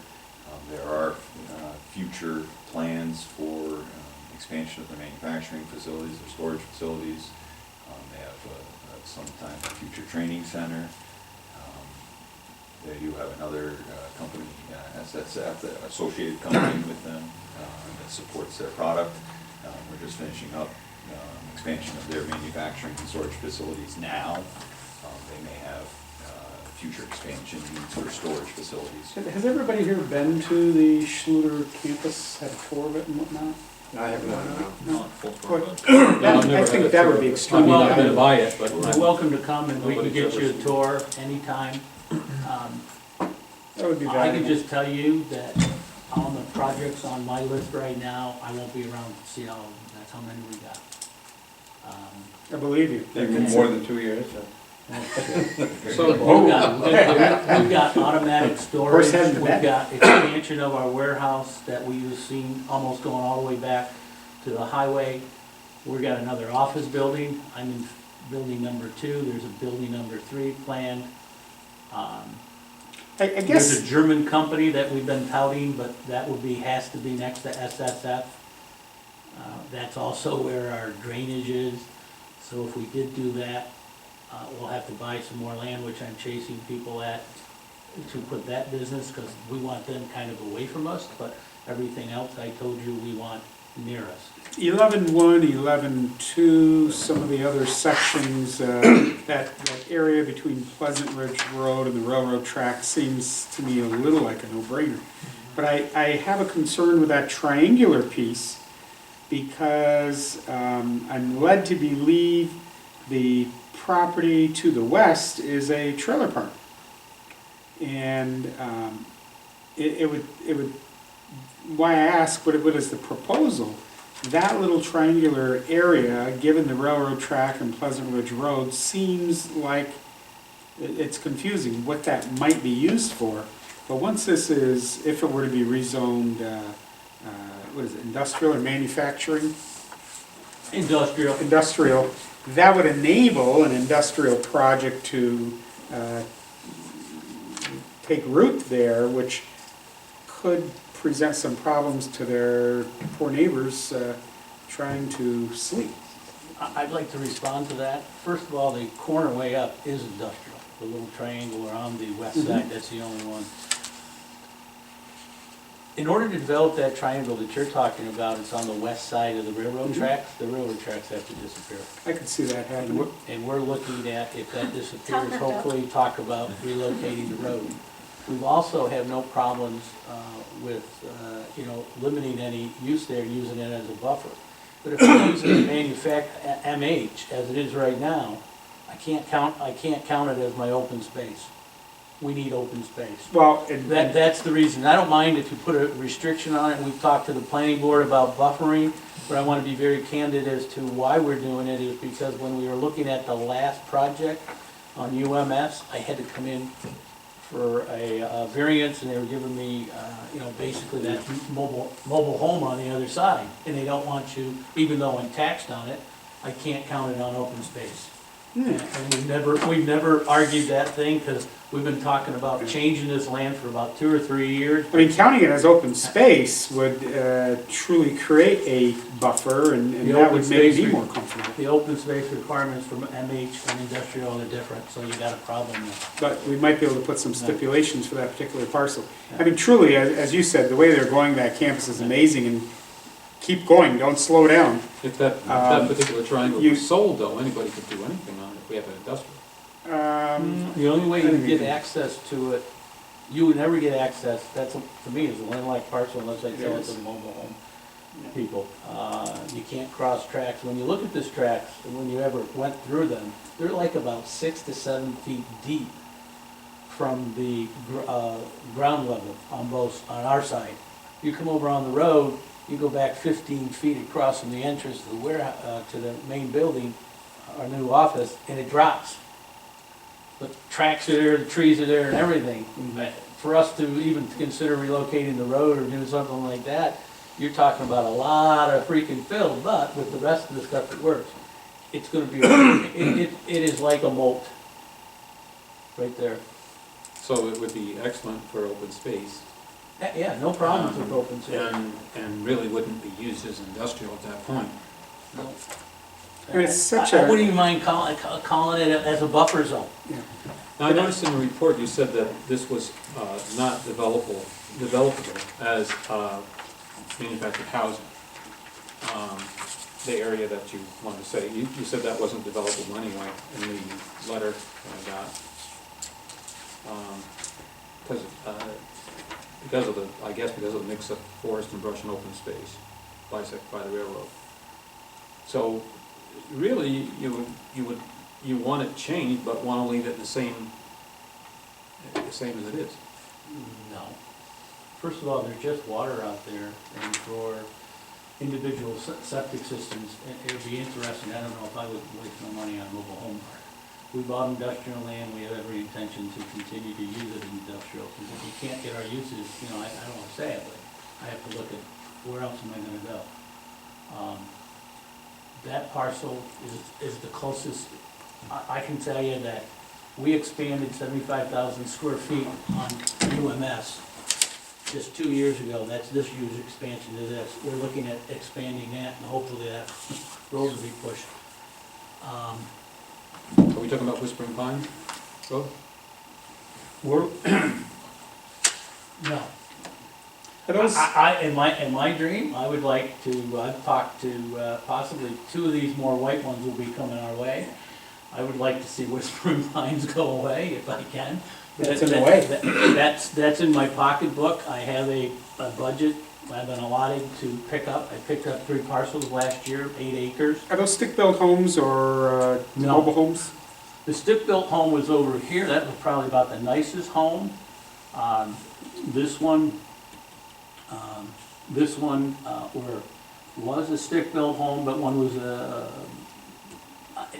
There are future plans for expansion of their manufacturing facilities, their storage facilities. They have sometime a future training center. They do have another company, SSF, the associated company with them that supports their product. We're just finishing up expansion of their manufacturing and storage facilities now. They may have future expansion needs for storage facilities. Has everybody here been to the Schluter campus, had a tour of it and whatnot? I have not, Not full What? tour, but- No, I've never I had think a that tour would be of it. extremely I mean, I've been valuable. by it, but You're welcome to come and we can Nobody's get you a ever seen it. tour anytime. That would be I can valuable. just tell you that on the projects on my list right now, I won't be around to see all of them, that's how many we got. I believe you. They've been more than 2 years, so. So, We've got automatic storage, Horse head in the we've back. got expansion of our warehouse that we've seen almost going all the way back to the highway. We've got another office building, I'm in building number 2, there's a building number 3 planned. I There's a guess, German company that we've been touting, but that would be, has to be next to SSF. That's also where our drainage is, so if we did do that, we'll have to buy some more land, which I'm chasing people at, to put that business, because we want them kind of away from us, but everything else I told you we want near us. 11-1, 11-2, some of the other sections, that area between Pleasant Ridge Road and the railroad track seems to me a little like a no-brainer. But I have a concern with that triangular piece, because I'm led to believe the property to the west is a trailer park. And it would, why I ask, what is the proposal? That little triangular area, given the railroad track and Pleasant Ridge Road, seems like it's confusing what that might be used for. But once this is, if it were to be rezoned, what is it, industrial or manufacturing? Industrial. Industrial, that would enable an industrial project to take root there, which could present some problems to their poor neighbors trying to sleep. I'd like to respond to that. First of all, the corner way up is industrial, the little triangle around the west side, that's the only one. In order to develop that triangle that you're talking about, it's on the west side of the railroad tracks, the railroad tracks have to disappear. I could see that happening. And we're looking at, if that disappears, hopefully talk about relocating the road. We've also have no problems with, limiting any use there, using it as a buffer. But if we're using MH as it is right now, I can't count it as my open space. We need open space. Well, That's the reason. I don't mind if you put a restriction on it. We've talked to the planning board about buffering, but I want to be very candid as to why we're doing it, is because when we were looking at the last project on UMS, I had to come in for a variance, and they were giving me, basically that mobile home on the other side. And they don't want you, even though I'm taxed on it, I can't count it on open space. And we've never argued that thing, because we've been talking about changing this land for about 2 or 3 years. I mean, counting it as open space would truly create a buffer, and The that open would make space me more comfortable. The open space requirements for MH and industrial are different, so you got a problem there. But we might be able to put some stipulations for that particular parcel. I mean, truly, as you said, the way they're going, that campus is amazing, and keep going, don't slow down. If that particular triangle was sold, though, anybody could do anything on it if we have an industrial. The only way you get access to it, you would never get access, that's, to me, is a landlocked parcel unless they sell it to the mobile home people. You can't cross tracks. When you look at this tracks, and when you ever went through them, they're like about 6 to 7 feet deep from the ground level on our side. You come over on the road, you go back 15 feet across from the entrance to to the main building, our new office, and it drops. The tracks are there, the trees are there, and everything. For us to even consider relocating the road or doing something like that, you're talking about a lot of freaking fill, but with the rest of the stuff that works, it's gonna be, it is like a moat, right there. So it would be excellent for open space. Yeah, no problems with open space. And really wouldn't be used as industrial at that point. No. I mean, it's such I a, wouldn't even mind calling it as a buffer zone. Now, I noticed in the report you said that this was not developable as manufactured housing. The area that you wanted to say, you said that wasn't developable anyway in the letter that I got. Because of the mix of forest and brush and open space bisected by the railroad. So really, you want it changed, but want to leave it the same as it is. No. First of all, there's just water out there, and for individual septic systems, it would be interesting. I don't know if I would waste my money on mobile home park. We bought industrial land, we have every intention to continue to use it in industrial, because if we can't get our uses, I don't want to say it, but I have to look at where else am I going to go. That parcel is the closest. I can tell you that we expanded 75,000 square feet on UMS just 2 years ago. That's this year's expansion to this. We're looking at expanding that, and hopefully that road will be pushed. Are we talking about Whispering Pines Road? We're, no. Are those, In my dream, I would like to, I've talked to, possibly two of these more white ones will be coming our way. I would like to see Whispering Pines go away if I can. That's in the way. That's in my pocketbook. I have a budget I've been allotted to pick up. I picked up 3 parcels last year, 8 acres. are those stick-built homes or No. mobile homes? The stick-built home was over here. That was probably about the nicest home. This one, was a stick-built home, but one was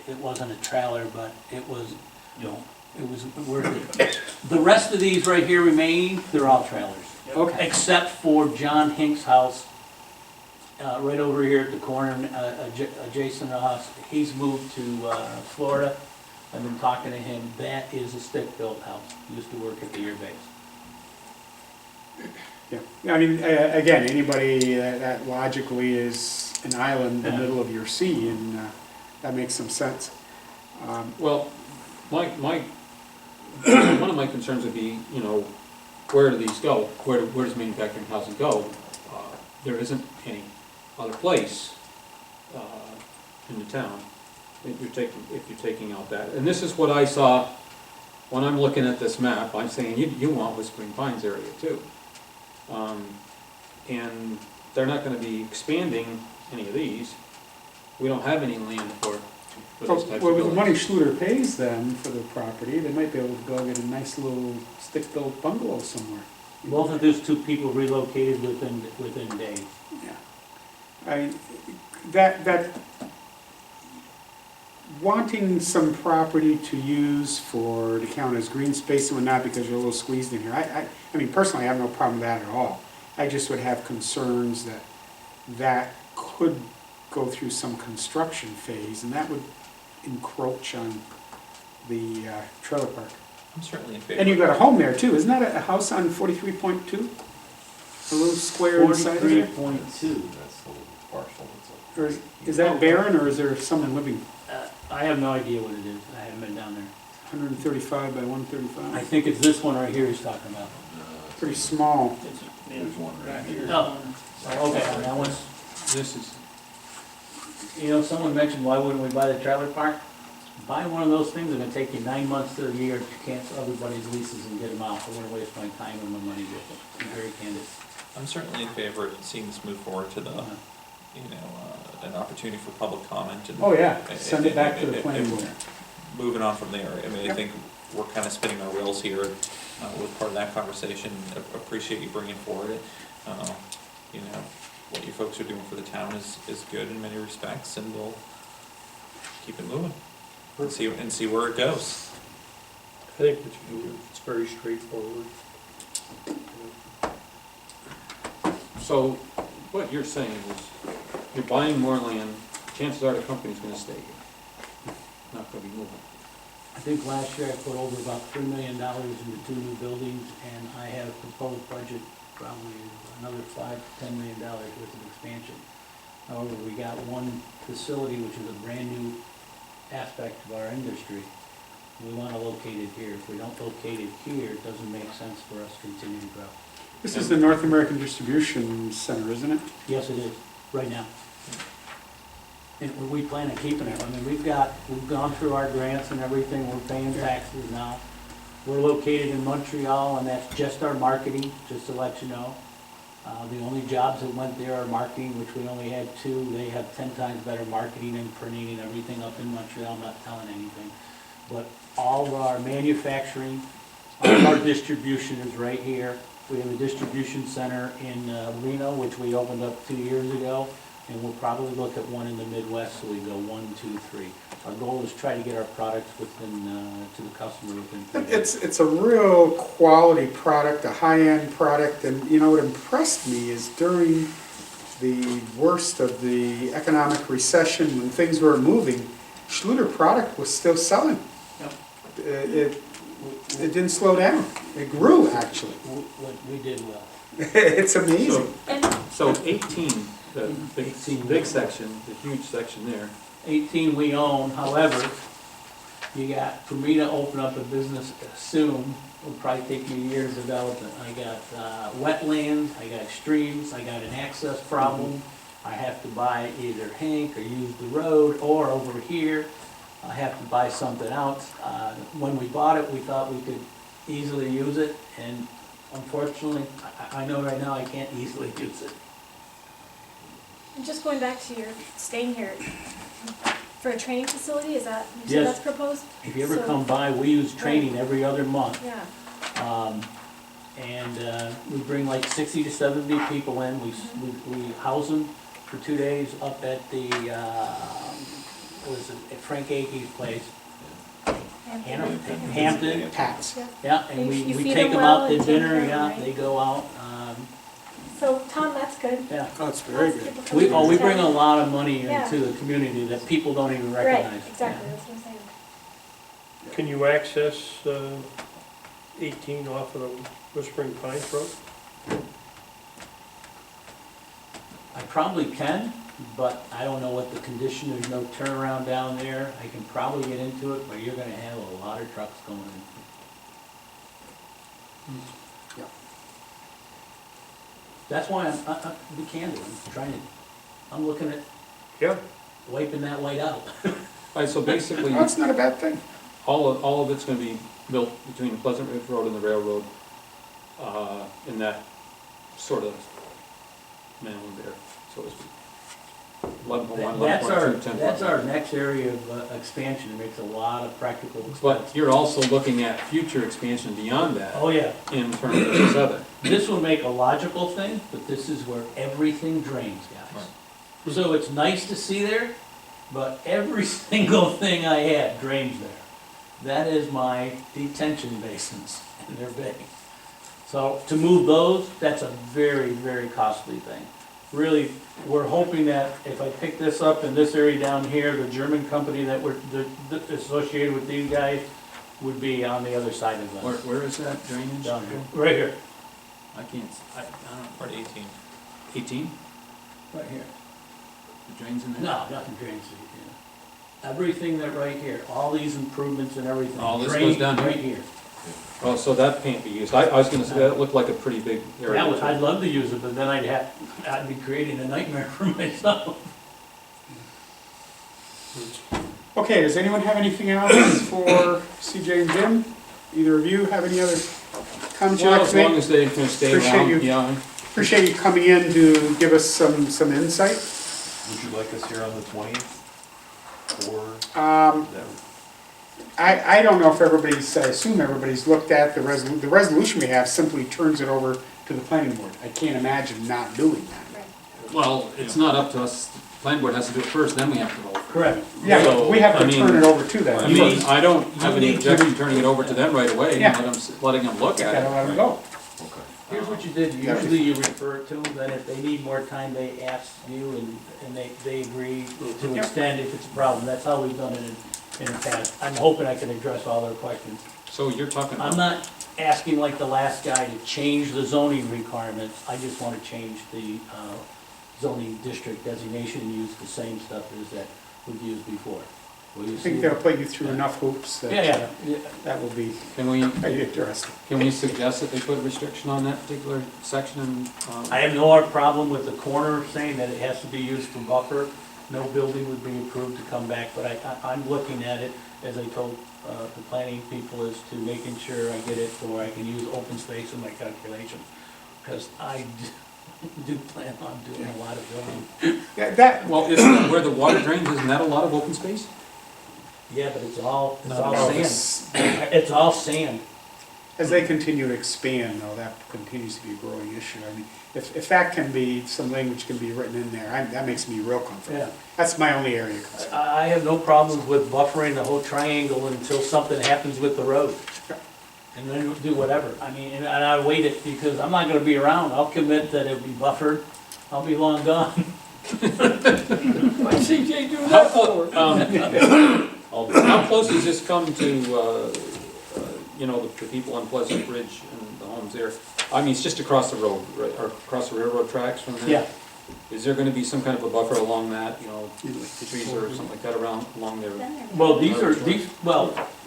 it wasn't a trailer, but it was, you know, it was worth it. The rest of these right here remaining, they're all trailers. Okay. Except for John Hink's house, right over here at the corner, adjacent to us. He's moved to Florida. I've been talking to him. That is a stick-built house. He used to work at the air base. Yeah, I mean, again, anybody that logically is an island in the Yeah. middle of your sea, and that makes some sense. Well, one of my concerns would be, you know, where do these go? Where does manufacturing housing go? There isn't any other place in the town if you're taking out that. And this is what I saw when I'm looking at this map. I'm saying you want Whispering Pines area too. And they're not gonna be expanding any of these. We don't have any land for these types of Well, with the money buildings. Schluter pays them for their property, they might be able to go get a nice little stick-built bungalow somewhere. Both of those two people relocated within days. Yeah. I, that, wanting some property to use for, to count as green space and whatnot because you're a little squeezed in here, I mean, personally, I have no problem with that at all. I just would have concerns that could go through some construction phase, and that would encroach on the trailer park. I'm certainly in favor. And you've got a home there too, isn't that a house on 43.2? A little square inside of there? 43.2. That's the little parcel that's Or is that barren, or is there someone living? I have no idea what it is. I haven't been down there. 135 by I 135? think it's this one right here he's talking about. Pretty small. There's one right here. Oh, okay, on that one. This is, You know, someone mentioned, why wouldn't we buy the trailer park? Buy one of those things, it's gonna take you 9 months to a year to cancel everybody's leases and get them out. I wouldn't waste my time and my money with it. I'm very candid. I'm certainly in favor of seeing this move forward to the, an opportunity for public comment and. Oh, yeah, send it back to the planning board. Moving on from there, I mean, I Yep. think we're kind of spinning our wheels here with part of that conversation. Appreciate you bringing forward it. You know, what you folks are doing for the town is good in many respects, and we'll keep it moving and see where it goes. I think it's very straightforward. so what you're saying is, you're buying more land, chances are the company's gonna stay here. Not gonna be moving. I think last year I put over about $3 million into 2 new buildings, and I have a proposed budget, probably another $5 to $10 million worth of expansion. However, we got one facility, which is a brand-new aspect of our industry. We want to locate it here. If we don't locate it here, it doesn't make sense for us to continue to grow. This is the North American Distribution Center, isn't it? Yes, it is, right now. And we plan on keeping it. I mean, we've gone through our grants and everything, we're paying taxes now. We're located in Montreal, and that's just our marketing, just to let you know. The only jobs that went there are marketing, which we only had 2. They have 10 times better marketing and printing and everything up in Montreal, I'm not telling anything. But all of our manufacturing, all of our distribution is right here. We have a distribution center in Reno, which we opened up 2 years ago, and we'll probably look at one in the Midwest, so we go 1, 2, 3. Our goal is to try to get our products within, to the customer within 3 days. It's a real quality product, a high-end product, and you know what impressed me is during the worst of the economic recession, when things were moving, Schluter product was still selling. Yep. It didn't slow down. It grew, actually. We did well. It's amazing. So 18, the big 18. section, the huge section there, 18 we own, however, You got, for me to open up a business soon, will probably take me years to develop it. I got wetlands, I got streams, I got an access problem. I have to buy either Hank or use the road, or over here, I have to buy something else. When we bought it, we thought we could easily use it, and unfortunately, I know right now I can't easily use it. And just going back to your staying here, for a training facility, is that, you said Yes. that's proposed? If you ever So- come by, we use training every other month. Yeah, And we bring like 60 to 70 people in. We house them for 2 days up at the, what is it, at Frank Akey's place. Hampton. Tats. Yeah. Yeah, and You we feed take them them well out to and take care dinner, of them, yeah, right? they go out. So, Tom, that's good. Yeah. Oh, it's very Lots of good. people coming We into bring a town. lot of money Yeah. into the community that people don't even Right, recognize. exactly, Yeah. that's what I'm saying. Can you access 18 off of the Whispering Pines Road? I probably can, but I don't know what the condition, there's no turnaround down there. I can probably get into it, but you're gonna have a lot of trucks going in. Yeah. That's why I'm, be candid, I'm looking at Yeah. wiping that light out. All right, so basically, No, it's not a bad thing. all of it's gonna be built between Pleasant Ridge Road and the railroad, in that sort of manner there, so to speak. 11.1, That's 11.2, 10.1. that's our next area of expansion, it makes a lot of practical expense. But you're also looking at future expansion beyond that Oh, yeah, in terms of this other. this will make a logical thing, but this is where everything drains, guys. So it's nice to see there, but every single thing I had drains there. That is my detention basins, and they're big. So to move those, that's a very, very costly thing. Really, we're hoping that if I pick this up in this area down here, the German company that we're associated with these guys would be on the other side of them. Where is that drainage? Down here, right here, I can't, I don't, part 18. 18, right here. the drains in there? No, nothing drains through here. Everything that right here, all these improvements and everything. All this drain goes down here? Right here. Oh, so that can't be used. I was gonna say, that looked like a pretty big area. I'd love to use it, but then I'd be creating a nightmare for myself. Okay, does anyone have anything else for CJ and Jim? Either of you have any other comments you'd Well, like as to long make? as they can stay Appreciate around, you. yeah. Appreciate you coming in to give us some insight. Would you like us here on the 20th? Or Um, that? I don't know if everybody's, I assume everybody's looked at the resolution we have simply turns it over to the planning board. I can't imagine not doing that. Right. Well, it's not up to us. The planning board has to do it first, then we have to vote. Correct. Yeah, but we have I to mean, turn it over to them. I mean, I don't have any you need to- objection turning it over to them right away, Yeah. letting them look at it. Gotta let them go. Okay. Here's what you did, Yeah. usually you refer it to them, then if they need more time, they ask you and they agree to Yeah. extend if it's a problem. That's how we've done it in the past. I'm hoping I can address all their questions. So you're talking I'm about, not asking like the last guy to change the zoning requirements, I just want to change the zoning district designation and use the same stuff as that we've used before. Will you I think see? they'll put you through enough hoops that Yeah. that will be can we interesting. suggest that they put a restriction on that particular section and, I have no problem with the corner saying that it has to be used for buffer. No building would be approved to come back, but I'm looking at it, as I told the planning people, is to making sure I get it so where I can use open space in my calculation. Because I do plan on doing a lot of building. Yeah, that, well, isn't where the water drains, isn't that a lot of open space? Yeah, but it's all oh, sand. this- It's all sand. as they continue to expand, though, that continues to be a growing issue. I mean, if that can be, some language can be written in there, that makes me real comfortable. Yeah. That's my only area of concern. I have no problems with buffering the whole triangle until something happens with the road. And then we'll do whatever. I mean, and I wait it because I'm not gonna be around. I'll commit that it'll be buffered. I'll be long gone. Why CJ do How, that for? how close has this come to, you know, the people on Pleasant Ridge and the homes there? I mean, it's just across the road, right, or across the railroad tracks from there? Yeah, is there gonna be some kind of a buffer along that, you know, trees or something like that around, along there? Well,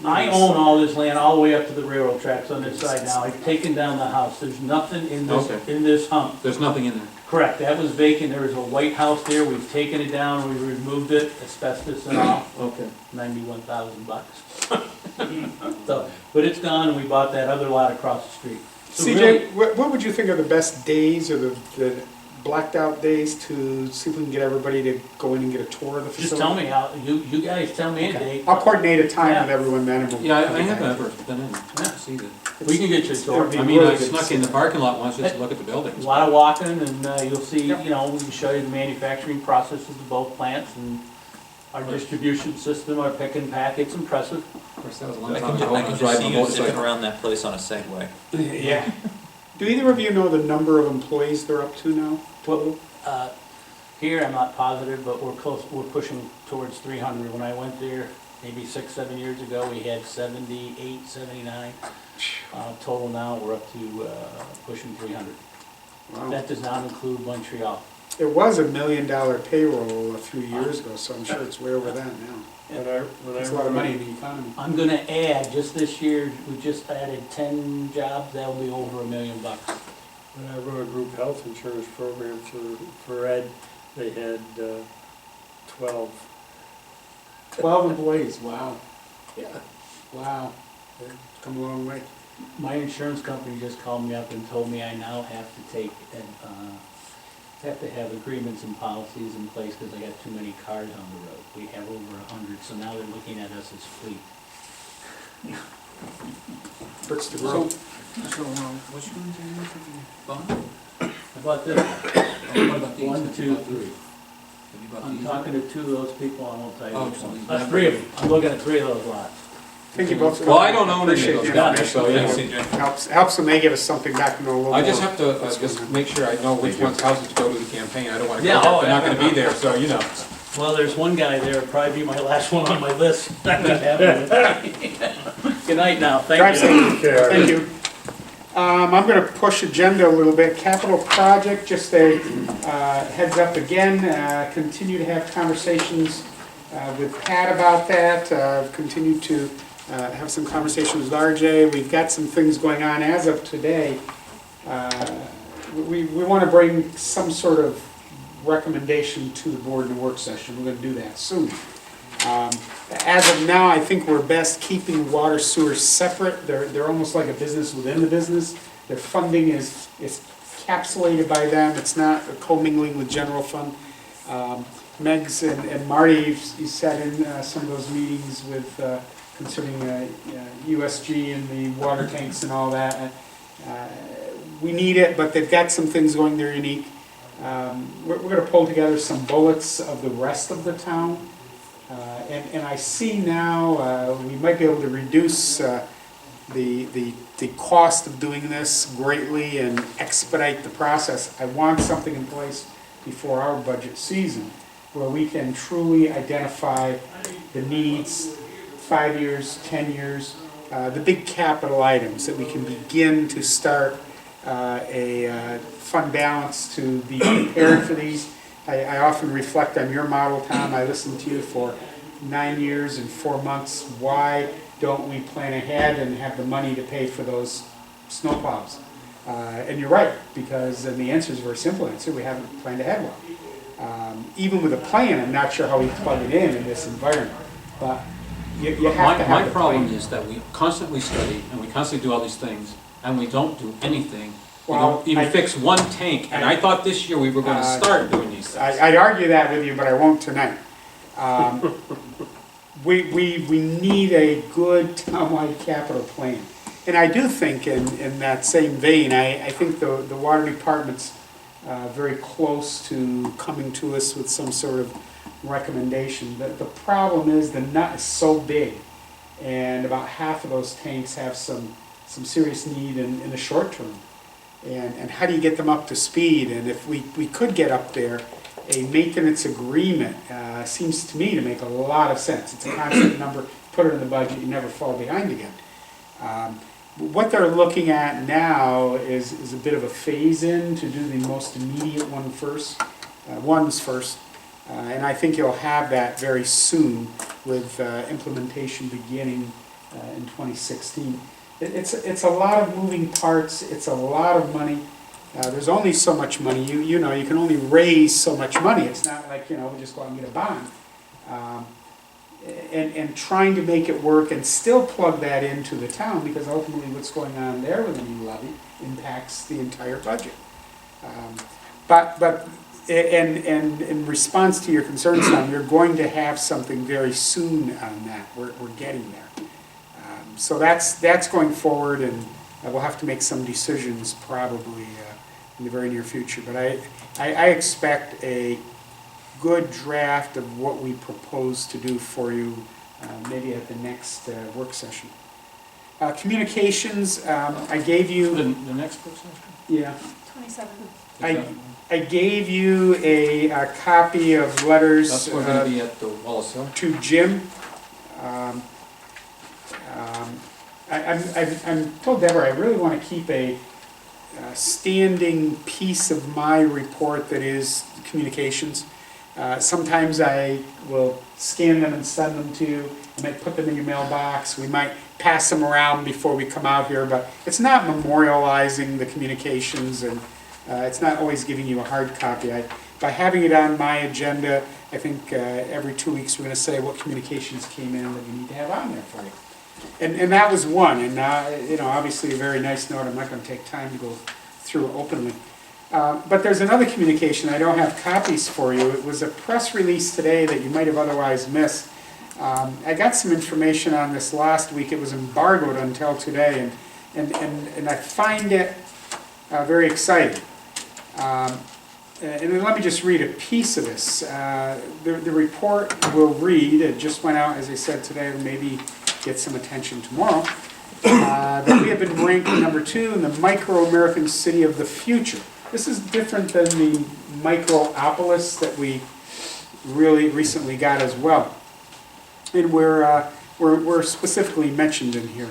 I own all this land all the way up to the railroad tracks on this side now. I've taken down the house. There's nothing in Okay. this hump. There's nothing in there? Correct, that was vacant. There was a white house there. We've taken it down, we removed it, asbestos and all, Okay. $91,000. So, but it's gone and we bought that other lot across the street. So really- CJ, what would you think are the best days or the blacked out days to see if we can get everybody to go in and get a tour of the facility? Just tell me, you guys tell me a Okay. date. I'll coordinate a time with Yeah. everyone then and we'll. Yeah, I have never been in to see that. We can get you a tour. It'd be I mean, really I good snuck to in the see. parking lot once just to look at the A buildings. lot of walking and you'll see, Yep. you know, we can show you the manufacturing processes of both plants and our distribution system, our pick and pack, it's impressive. Of course, that was a long I time can ago. I I can was just riding see a you zipping motorcycle. around that place on a Segway. Yeah. Do either of you know the number of employees they're up to now? Well, here, I'm not positive, but we're pushing towards 300. When I went there, maybe 6, 7 years ago, we had 78, 79. Total now, we're up to pushing 300. Wow. That does not include Montreal. It was $1 million payroll a few years ago, so I'm sure it's way over that now. When It's a lot of money in the economy. I'm gonna add, just this year, we just added 10 jobs, that'll be over $1 million. When I run a group health insurance program for Ed, they had 12. 12 employees, wow. Yeah. Wow. It's come a long way. My insurance company just called me up and told me I now have to take and, have to have agreements and policies in place because I got too many cars on the road. We have over 100, so now they're looking at us as fleet. Hurts to grow. So, which ones are you thinking? Bond? How about this? What about these? 1, 2, 3. Have you bought I'm these? talking to 2 of those people, I won't tell you Oh, which so ones. these- 3 of them. I'm looking at 3 of those lots. Thank you both. Well, I don't own any Appreciate of those the guys, information. so, yeah. Helps when they give us something back to know a little more. I just have to what's just going on. make sure I know which one's houses to go to the campaign. I don't want to Yeah, go oh, if they're not yeah. going to be there, so, you know. Well, there's one guy there, probably be my last one on my list. I'm not happy with that. Good night now, Drive thank you. safe. Thank you. I'm gonna push agenda a little bit. Capital project, just a heads up again, continue to have conversations with Pat about that. Continue to have some conversations with RJ. We've got some things going on as of today. We want to bring some sort of recommendation to the board in a work session. We're gonna do that soon. As of now, I think we're best keeping water sewer separate. They're almost like a business within the business. Their funding is encapsulated by them. It's not commingling with general fund. Megs and Marty, you sat in some of those meetings with concerning USG and the water tanks and all that. We need it, but they've got some things going there unique. We're going to pull together some bullets of the rest of the town. And I see now we might be able to reduce the cost of doing this greatly and expedite the process. I want something in place before our budget season where we can truly identify the needs, 5 years, 10 years, the big capital items that we can begin to start a fund balance to be prepared for these. I often reflect on your model, Tom. I listened to you for 9 years and 4 months. Why don't we plan ahead and have the money to pay for those snowplows? And you're right, because and the answer is a very simple answer. We haven't planned ahead well. Even with a plan, I'm not sure how we plug it in this environment. But you have to have My the problem plan. is that we constantly study and we constantly do all these things and we don't do anything. We Well, don't even fix one tank, and I thought this year we were going to start doing these things. I'd argue that with you, but I won't tonight. We need a good townwide capital plan. And I do think in that same vein, I think the water department's very close to coming to us with some sort of recommendation. The problem is the nut is so big, and about half of those tanks have some serious need in the short term. And how do you get them up to speed? And if we could get up there, a maintenance agreement seems to me to make a lot of sense. It's a constant number, put it in the budget, you never fall behind again. What they're looking at now is a bit of a phase-in to do the most immediate one first. ones first. And I think you'll have that very soon with implementation beginning in 2016. It's a lot of moving parts, it's a lot of money. There's only so much money, you know, you can only raise so much money. It's not like, you know, we just go out and get a bond. And trying to make it work and still plug that into the town, because ultimately what's going on there with a new levy impacts the entire budget. And in response to your concerns, Tom, you're going to have something very soon on that. We're getting there. So that's going forward, and we'll have to make some decisions probably in the very near future. But I expect a good draft of what we propose to do for you, maybe at the next work session. Communications, I gave you... The next person? Yeah. 27. I gave you a copy of letters That's going to be at the Wallace Hill? to Jim. I'm told Deborah, I really want to keep a standing piece of my report that is communications. Sometimes I will scan them and send them to you. I might put them in your mailbox. We might pass them around before we come out here, but it's not memorializing the communications, and it's not always giving you a hard copy. By having it on my agenda, I think every 2 weeks we're going to say what communications came in that you need to have on there for you. And that was one, and you know, obviously a very nice note. I'm not going to take time to go through openly. But there's another communication. I don't have copies for you. It was a press release today that you might have otherwise missed. I got some information on this last week. It was embargoed until today, and I find it very exciting. And then let me just read a piece of this. The report will read, it just went out, as I said today, and maybe get some attention tomorrow, that we have been ranked #2 in the micro-American city of the future. This is different than the micropolis that we really recently got as well. And we're specifically mentioned in here.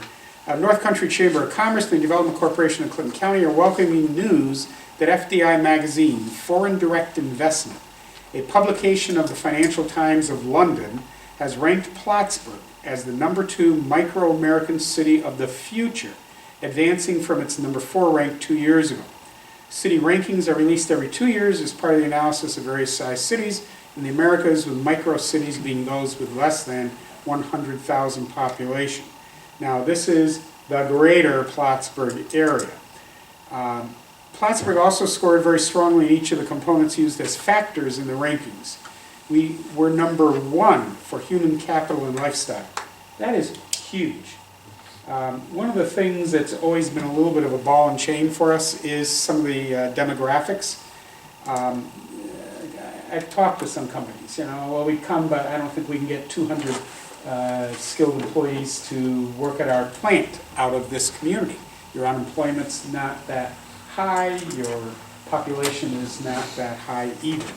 North Country Chamber of Commerce and the Development Corporation of Clinton County are welcoming news that FDI Magazine, Foreign Direct Investment, a publication of the Financial Times of London, has ranked Plattsburgh as the #2 micro-American city of the future, advancing from its #4 rank 2 years ago. City rankings are released every 2 years as part of the analysis of various size cities in the Americas, with micro-cities being those with less than 100,000 population. Now, this is the greater Plattsburgh area. Plattsburgh also scored very strongly in each of the components used as factors in the rankings. We were #1 for human capital and lifestyle. That is huge. One of the things that's always been a little bit of a ball and chain for us is some of the demographics. I've talked to some companies, you know, well, we come, but I don't think we can get 200 skilled employees to work at our plant out of this community. Your unemployment's not that high, your population is not that high either.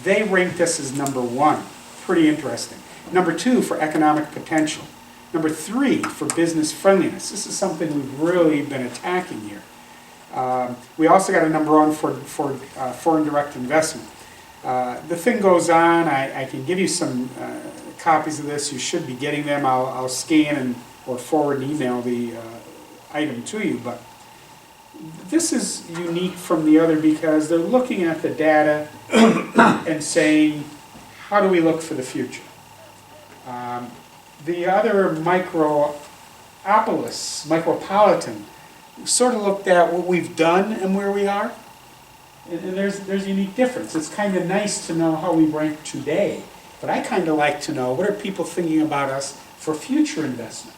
They ranked us as #1, pretty interesting. #2 for economic potential. #3 for business friendliness. This is something we've really been attacking here. We also got a #1 for foreign direct investment. The thing goes on. I can give you some copies of this. You should be getting them. I'll scan or forward and email the item to you. But this is unique from the other because they're looking at the data and saying, how do we look for the future? The other micropolitan, sort of looked at what we've done and where we are. And there's a unique difference. It's kind of nice to know how we rank today, but I kind of like to know what are people thinking about us for future investment.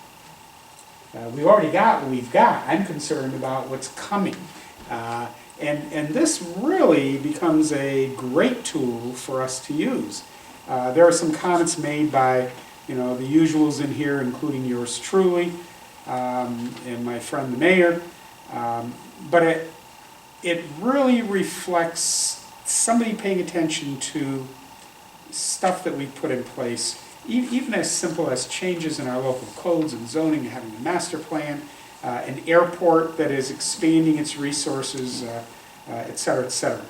We've already got what we've got. I'm concerned about what's coming. And this really becomes a great tool for us to use. There are some comments made by, you know, the usuals in here, including yours truly, and my friend the mayor. But it really reflects somebody paying attention to stuff that we put in place, even as simple as changes in our local codes and zoning, having a master plan, an airport that is expanding its resources, et cetera, et cetera.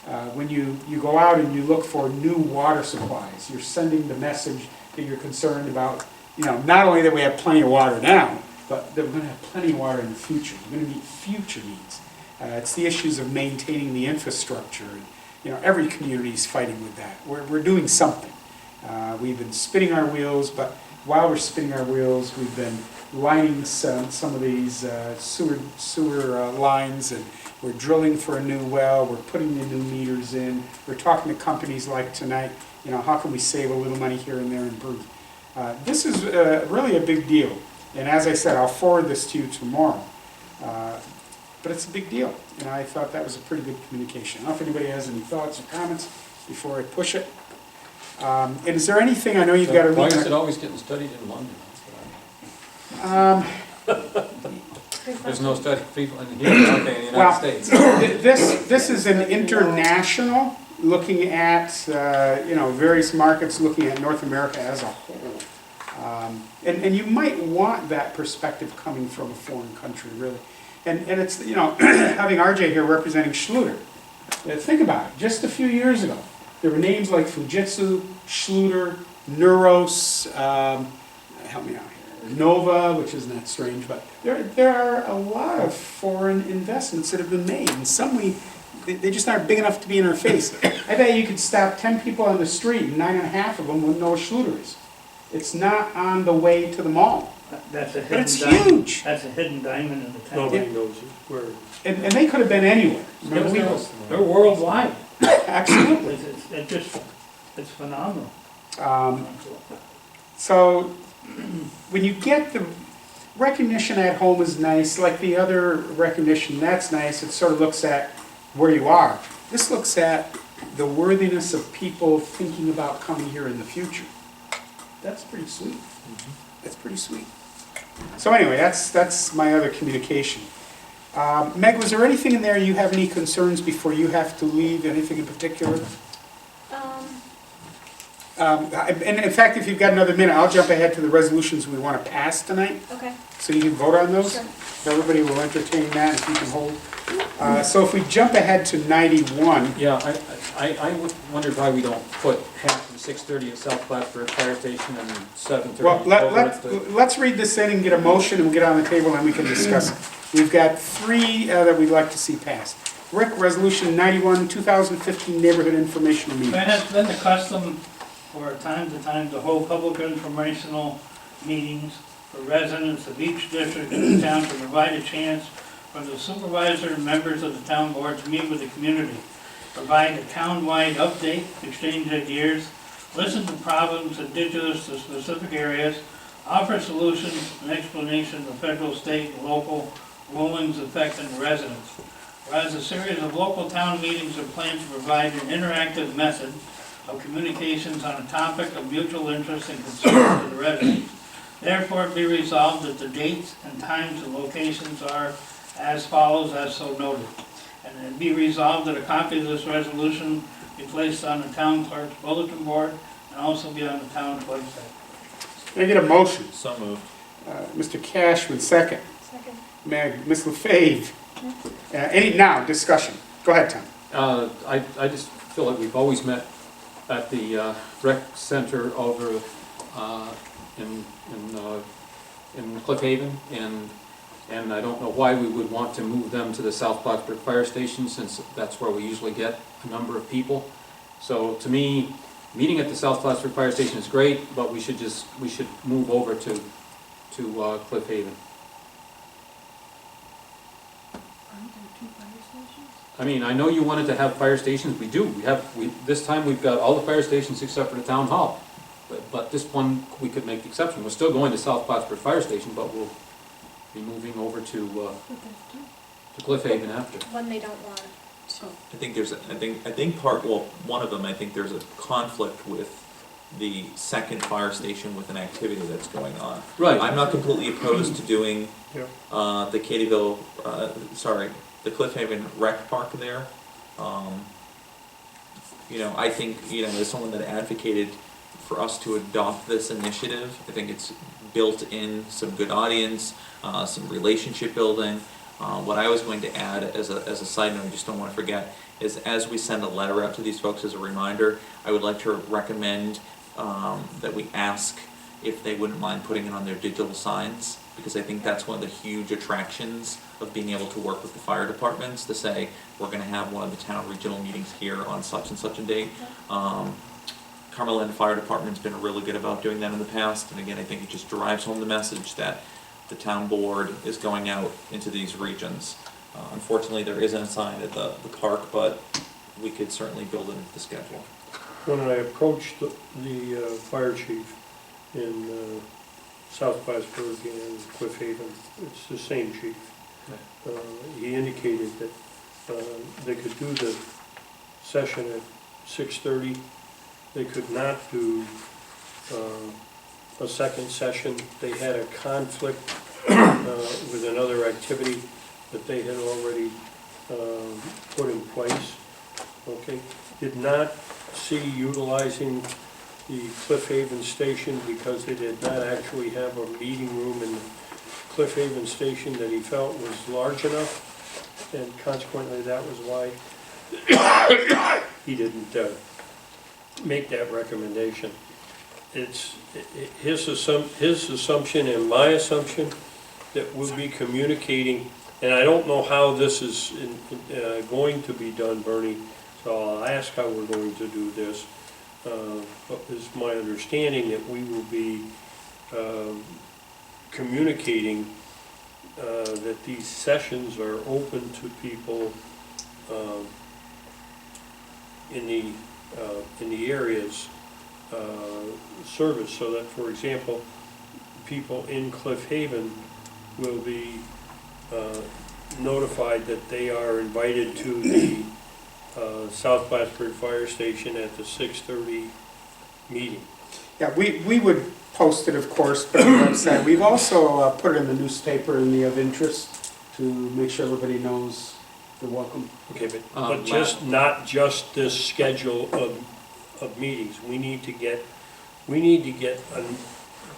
When you go out and you look for new water supplies, you're sending the message that you're concerned about, not only that we have plenty of water now, but that we're gonna have plenty of water in the future. We're gonna meet future needs. It's the issues of maintaining the infrastructure. Every community is fighting with that. We're doing something. We've been spinning our wheels, but while we're spinning our wheels, we've been lining some of these sewer lines, and we're drilling for a new well, we're putting the new meters in, we're talking to companies like tonight, how can we save a little money here and there and improve? This is really a big deal, and as I said, I'll forward this to you tomorrow. But it's a big deal, and I thought that was a pretty good communication. I don't know if anybody has any thoughts or comments before I push it. And is there anything, I know you've got to Why leave. is it always getting studied in London? That's what I mean. There's no study for people in here, okay, in the Well, United States. This is an international, looking at, various markets, looking at North America as a whole. And you might want that perspective coming from a foreign country, really. And it's, having RJ here representing Schluter. Think about it, just a few years ago, there were names like Fujitsu, Schluter, Neuros, help me out here, Nova, which isn't that strange, but there are a lot of foreign investments that have been made, and some they just aren't big enough to be in our face. I bet you could stop 10 people on the street, and 9.5 of them wouldn't know what Schluter is. It's not on the way to the mall. That's a But hidden it's diamond. huge. That's a hidden diamond in the town. Nobody knows where. And they could have been anywhere. They're worldwide. Absolutely. It's phenomenal. So when you get the recognition at home is nice, like the other recognition, that's nice. It sort of looks at where you are. This looks at the worthiness of people thinking about coming here in the future. That's pretty sweet. That's pretty sweet. So anyway, that's my other communication. Meg, was there anything in there you have any concerns before you have to leave? Anything in particular? And in fact, if you've got another minute, I'll jump ahead to the resolutions we want to pass tonight, Okay, so you can vote on those. sure. Everybody will entertain that if you can hold. So if we jump ahead to 91, Yeah, I wondered why we don't put half from 6:30 at South Plattsburgh Fire Station and 7:30 well, over at the... let's read this in and get a motion, and we'll get on the table and we can discuss it. We've got 3 that we'd like to see passed. Rick, Resolution 91, 2015 Neighborhood Informational Meeting. It has been the custom for time to time to hold public informational meetings for residents of each district in the town to provide a chance for the supervisor and members of the town board to meet with the community, provide a town-wide update, exchange ideas, listen to problems indigenous to specific areas, offer solutions and explanations of federal, state, and local rulings affecting residents. Whereas a series of local town meetings are planned to provide an interactive method of communications on a topic of mutual interest and concern to the residents. Therefore, it be resolved that the dates and times and locations are as follows, as so noted. And it be resolved that a copy of this resolution be placed on the town clerk's bulletin board and also be on the town's website. Can I get a motion? So moved. Mr. Cashman, second. Second. Meg, Ms. LaFave. Now, discussion. Go ahead, Tom. I just feel like we've always met at the rec center over in Cliff Haven, and I don't know why we would want to move them to the South Plattsburgh Fire Station, since that's where we usually get a number of people. So to me, meeting at the South Plattsburgh Fire Station is great, but we should move over to Cliff Haven. I mean, I know you wanted to have fire stations, we do, this time we've got all the fire stations except for the town hall. But this one, we could make the exception, we're still going to South Plattsburgh Fire Station, but we'll be moving over to Cliff Haven after. One they don't want. I think one of them, I think there's a conflict with the second fire station with an activity that's going on. Right. I'm not completely opposed to doing, Yeah. the Cliff Haven Rec Park there. I think, as someone that advocated for us to adopt this initiative, I think it's built in some good audience, some relationship building. What I was going to add as a side note, I just don't want to forget, is as we send a letter out to these folks as a reminder, I would like to recommend that we ask if they wouldn't mind putting it on their digital signs, because I think that's one of the huge attractions of being able to work with the fire departments, to say, we're gonna have one of the town regional meetings here on such and such a date. Carmel Fire Department's been really good about doing that in the past, and again, I think it just drives home the message that the town board is going out into these regions. Unfortunately, there isn't a sign at the park, but we could certainly build it into the schedule. When I approached the fire chief in South Plattsburgh and Cliff Haven, it's the same chief. He indicated that they could do the session at 6:30. They could not do a second session. They had a conflict with another activity that they had already put in place. Okay, did not see utilizing the Cliff Haven station because they did not actually have a meeting room in the Cliff Haven station that he felt was large enough, and consequently that was why he didn't make that recommendation. It's his assumption and my assumption that we'll be communicating, and I don't know how this is going to be done, Bernie, so I'll ask how we're going to do this. But it's my understanding that we will be communicating that these sessions are open to people in the area's service, so that, for example, people in Cliff Haven will be notified that they are invited to the South Plattsburgh Fire Station at the 6:30 meeting. Yeah, we would post it, of course, put it on the website. We've also put it in the newspaper in the of interest to make sure everybody knows they're welcome. Okay, but just, not just this schedule of meetings. We need to get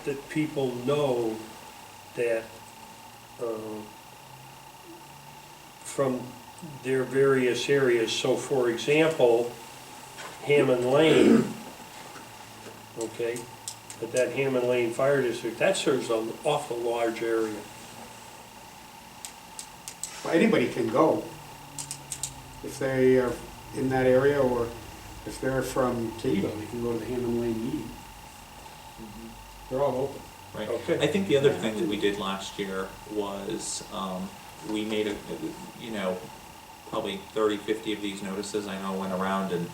that people know that from their various areas. So for example, Hammond Lane, okay, but that Hammond Lane Fire District, that serves an awful large area. Well, anybody can go if they are in that area, or if they're from Toledo, they can go to the Hammond Lane meeting. They're all open. Right. Okay. I think the other thing that we did last year was, we made probably 30, 50 of these notices. I know went around and,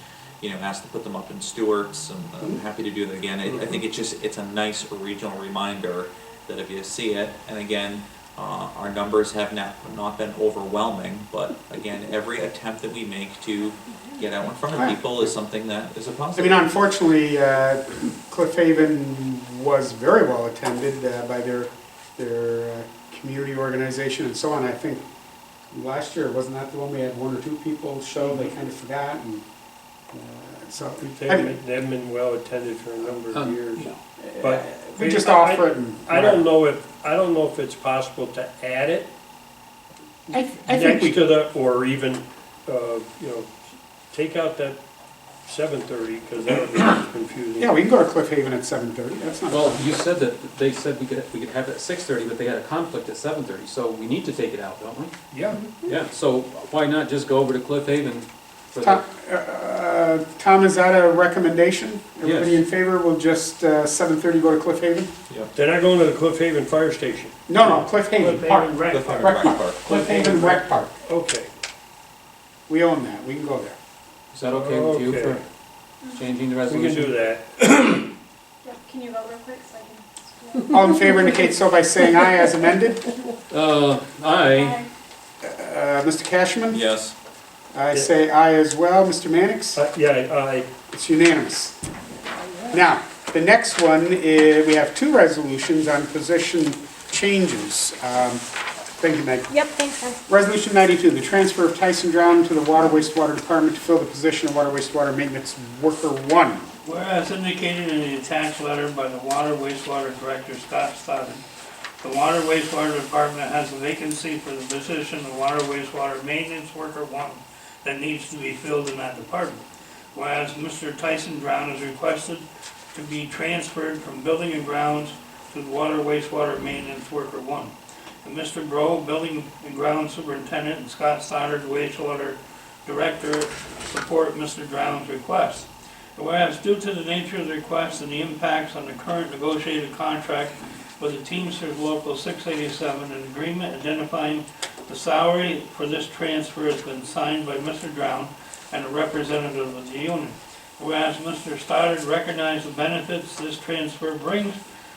asked to put them up in Stewart's, and I'm happy to do that again. I think it's a nice regional reminder that if you see it, and again, our numbers have not been overwhelming, but again, every attempt that we make to get out in front of people is something that is a I positive. mean, unfortunately, Cliff Haven was very well attended by their community organization and so on. I think last year, wasn't that the one we had one or two people show, they kind of forgot, and so. They haven't been well attended for a number of years. But we just offer it, and I don't know if it's possible to add it I think next to the, or even, take out that 7:30, because that would be confusing. Yeah, we can go to Cliff Haven at 7:30, that's not. Well, you said that, they said we could have it at 6:30, but they had a conflict at 7:30, so we need to take it out, don't we? Yeah. Yeah, so why not just go over to Cliff Haven for Tom, the, Tom, is that a recommendation? Everybody Yes. in favor, we'll just 7:30 go to Cliff Haven? They're not going to the Cliff Haven Fire Station. No, Cliff Haven Cliff Park. Haven Rec Cliff Park. Haven Rec Rec Park. Park. Cliff Haven Rec Park. Okay. We own that, we can go there. is that okay with you Okay. for changing the We resolution? can do that. Yep, can you vote real quick so I can? All in favor indicate so by saying aye as amended. Aye. Mr. Cashman? Yes. I say aye as well. Mr. Mannix? Yeah, It's unanimous. Now, the next one is, we have two resolutions on position changes. Thank you, Meg. Yep, thanks, guys. Resolution 92, the transfer of Tyson Drown to the Water Wastewater Department to fill the position of Water Wastewater Maintenance Worker 1. Whereas indicated in the attached letter by the Water Wastewater Director Scott Stodden, the Water Wastewater Department has a vacancy for the position of Water Wastewater Maintenance Worker 1 that needs to be filled in that department. Whereas Mr. Tyson Brown is requested to be transferred from Building and Grounds to the Water Wastewater Maintenance Worker 1. And Mr. Bro, Building and Grounds Superintendent, and Scott Stoddard, Wastewater Director, support Mr. Brown's request. And whereas due to the nature of the request and the impacts on the current negotiated contract with the Teamsters Local 687, an agreement identifying the salary for this transfer has been signed by Mr. Brown and a representative of the union. Whereas Mr. Stoddard recognized the benefits this transfer brings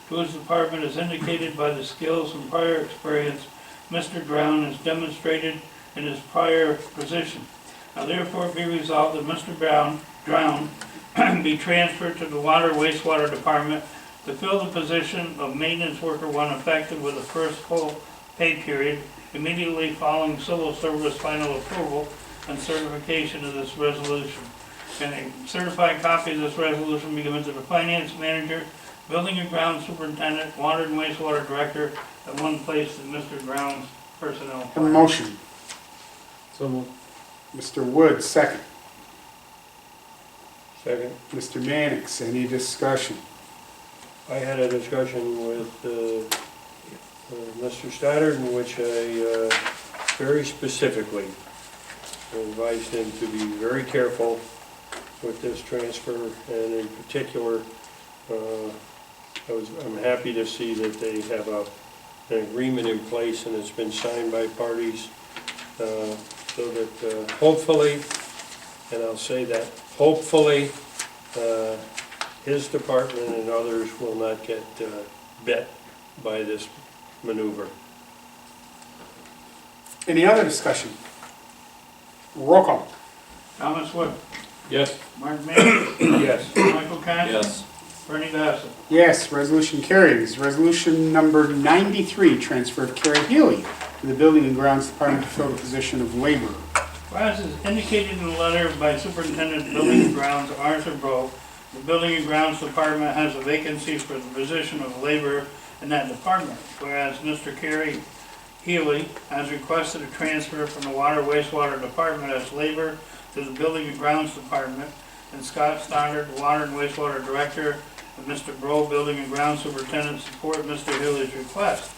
to his department as indicated by the skills and prior experience Mr. Brown has demonstrated in his prior position. Now therefore be resolved that Mr. Brown be transferred to the Water Wastewater Department to fill the position of Maintenance Worker 1 effective with the first full pay period immediately following Civil Service final approval and certification of this resolution. And a certified copy of this resolution be given to the Finance Manager, Building and Grounds Superintendent, Water and Wastewater Director, at one place in Mr. Brown's personnel A file. motion. So moved. Mr. Wood, second. Second. Mr. Mannix, any discussion? I had a discussion with Mr. Stoddard in which I very specifically advised him to be very careful with this transfer, and in particular, I'm happy to see that they have an agreement in place and it's been signed by parties, so that hopefully, and I'll say that, hopefully, his department and others will not get bit by this maneuver. Any other discussion? Roll call. Thomas Wood, Yes. Mark Mannix, Yes. Michael Concha. Yes. Bernie Bassett. Yes, resolution carries. Resolution number 93, transfer of Carrie Healy to the Building and Grounds Department to fill the position of laborer. Whereas is indicated in the letter by Superintendent of Building and Grounds Arthur Bro, the Building and Grounds Department has a vacancy for the position of laborer in that department. Whereas Mr. Kerry Healy has requested a transfer from the Water Wastewater Department as laborer to the Building and Grounds Department, and Scott Stoddard, the Water and Wastewater Director, and Mr. Bro, Building and Grounds Superintendent, support Mr. Healy's request.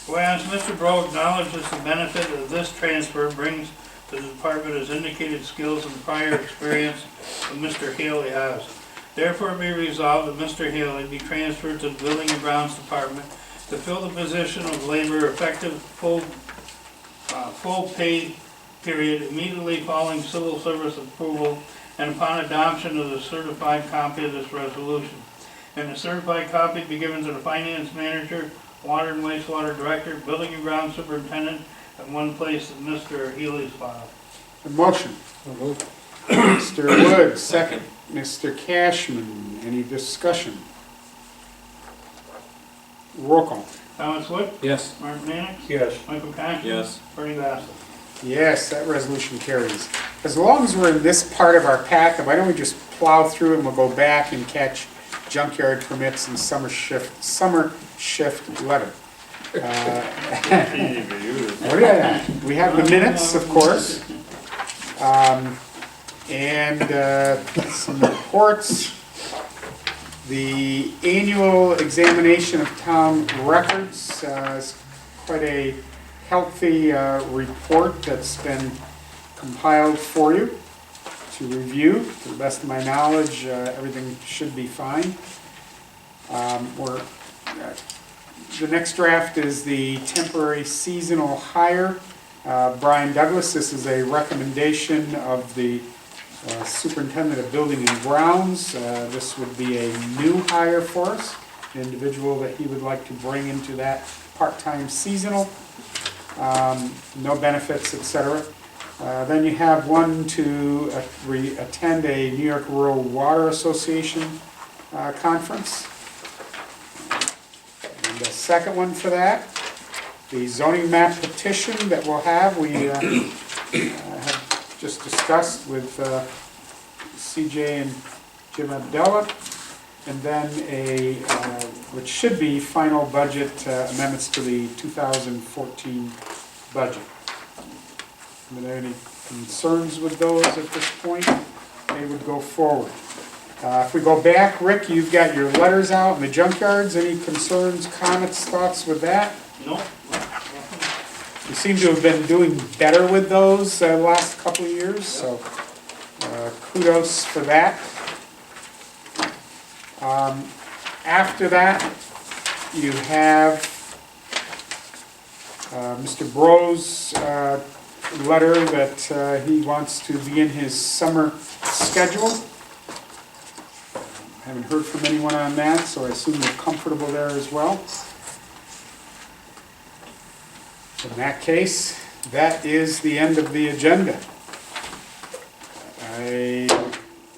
Whereas Mr. Bro acknowledges the benefit that this transfer brings to the department as indicated skills and prior experience that Mr. Healy has. Therefore be resolved that Mr. Healy be transferred to the Building and Grounds Department to fill the position of laborer effective full pay period immediately following civil service approval and upon adoption of the certified copy of this resolution. And the certified copy be given to the Finance Manager, Water and Wastewater Director, Building and Grounds Superintendent, and one place in Mr. Healy's file. A motion. Mr. Wood, second. Mr. Cashman, any discussion? Roll call. Thomas Wood, Yes. Mark Mannix, Yes. Michael Concha. Yes. Bernie Bassett. Yes, that resolution carries. As long as we're in this part of our packet, why don't we just plow through and we'll go back and catch junkyard permits and summer shift letter. We have the minutes, of course, and some reports. The annual examination of town records is quite a healthy report that's been compiled for you to review. To the best of my knowledge, everything should be fine. The next draft is the temporary seasonal hire. Brian Douglas, this is a recommendation of the Superintendent of Building and Grounds. This would be a new hire for us, an individual that he would like to bring into that part-time seasonal. No benefits, etc. Then you have one to attend a New York Rural Water Association conference. And the second one for that, the zoning map petition that we'll have, we have just discussed with CJ and Jim Abdella. And then which should be final budget amendments to the 2014 budget. Are there any concerns with those at this point, they would go forward. If we go back, Rick, you've got your letters out in the junkyards. Any concerns, comments, thoughts with that? No, You seem to have been doing better with those the last couple of years, so kudos for that. After that, you have Mr. Bro's letter that he wants to begin his summer schedule. Haven't heard from anyone on that, so I assume you're comfortable there as well. In that case, that is the end of the agenda.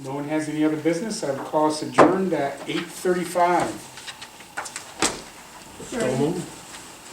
No one has any other business. I would call us adjourned at 8:35. So moved.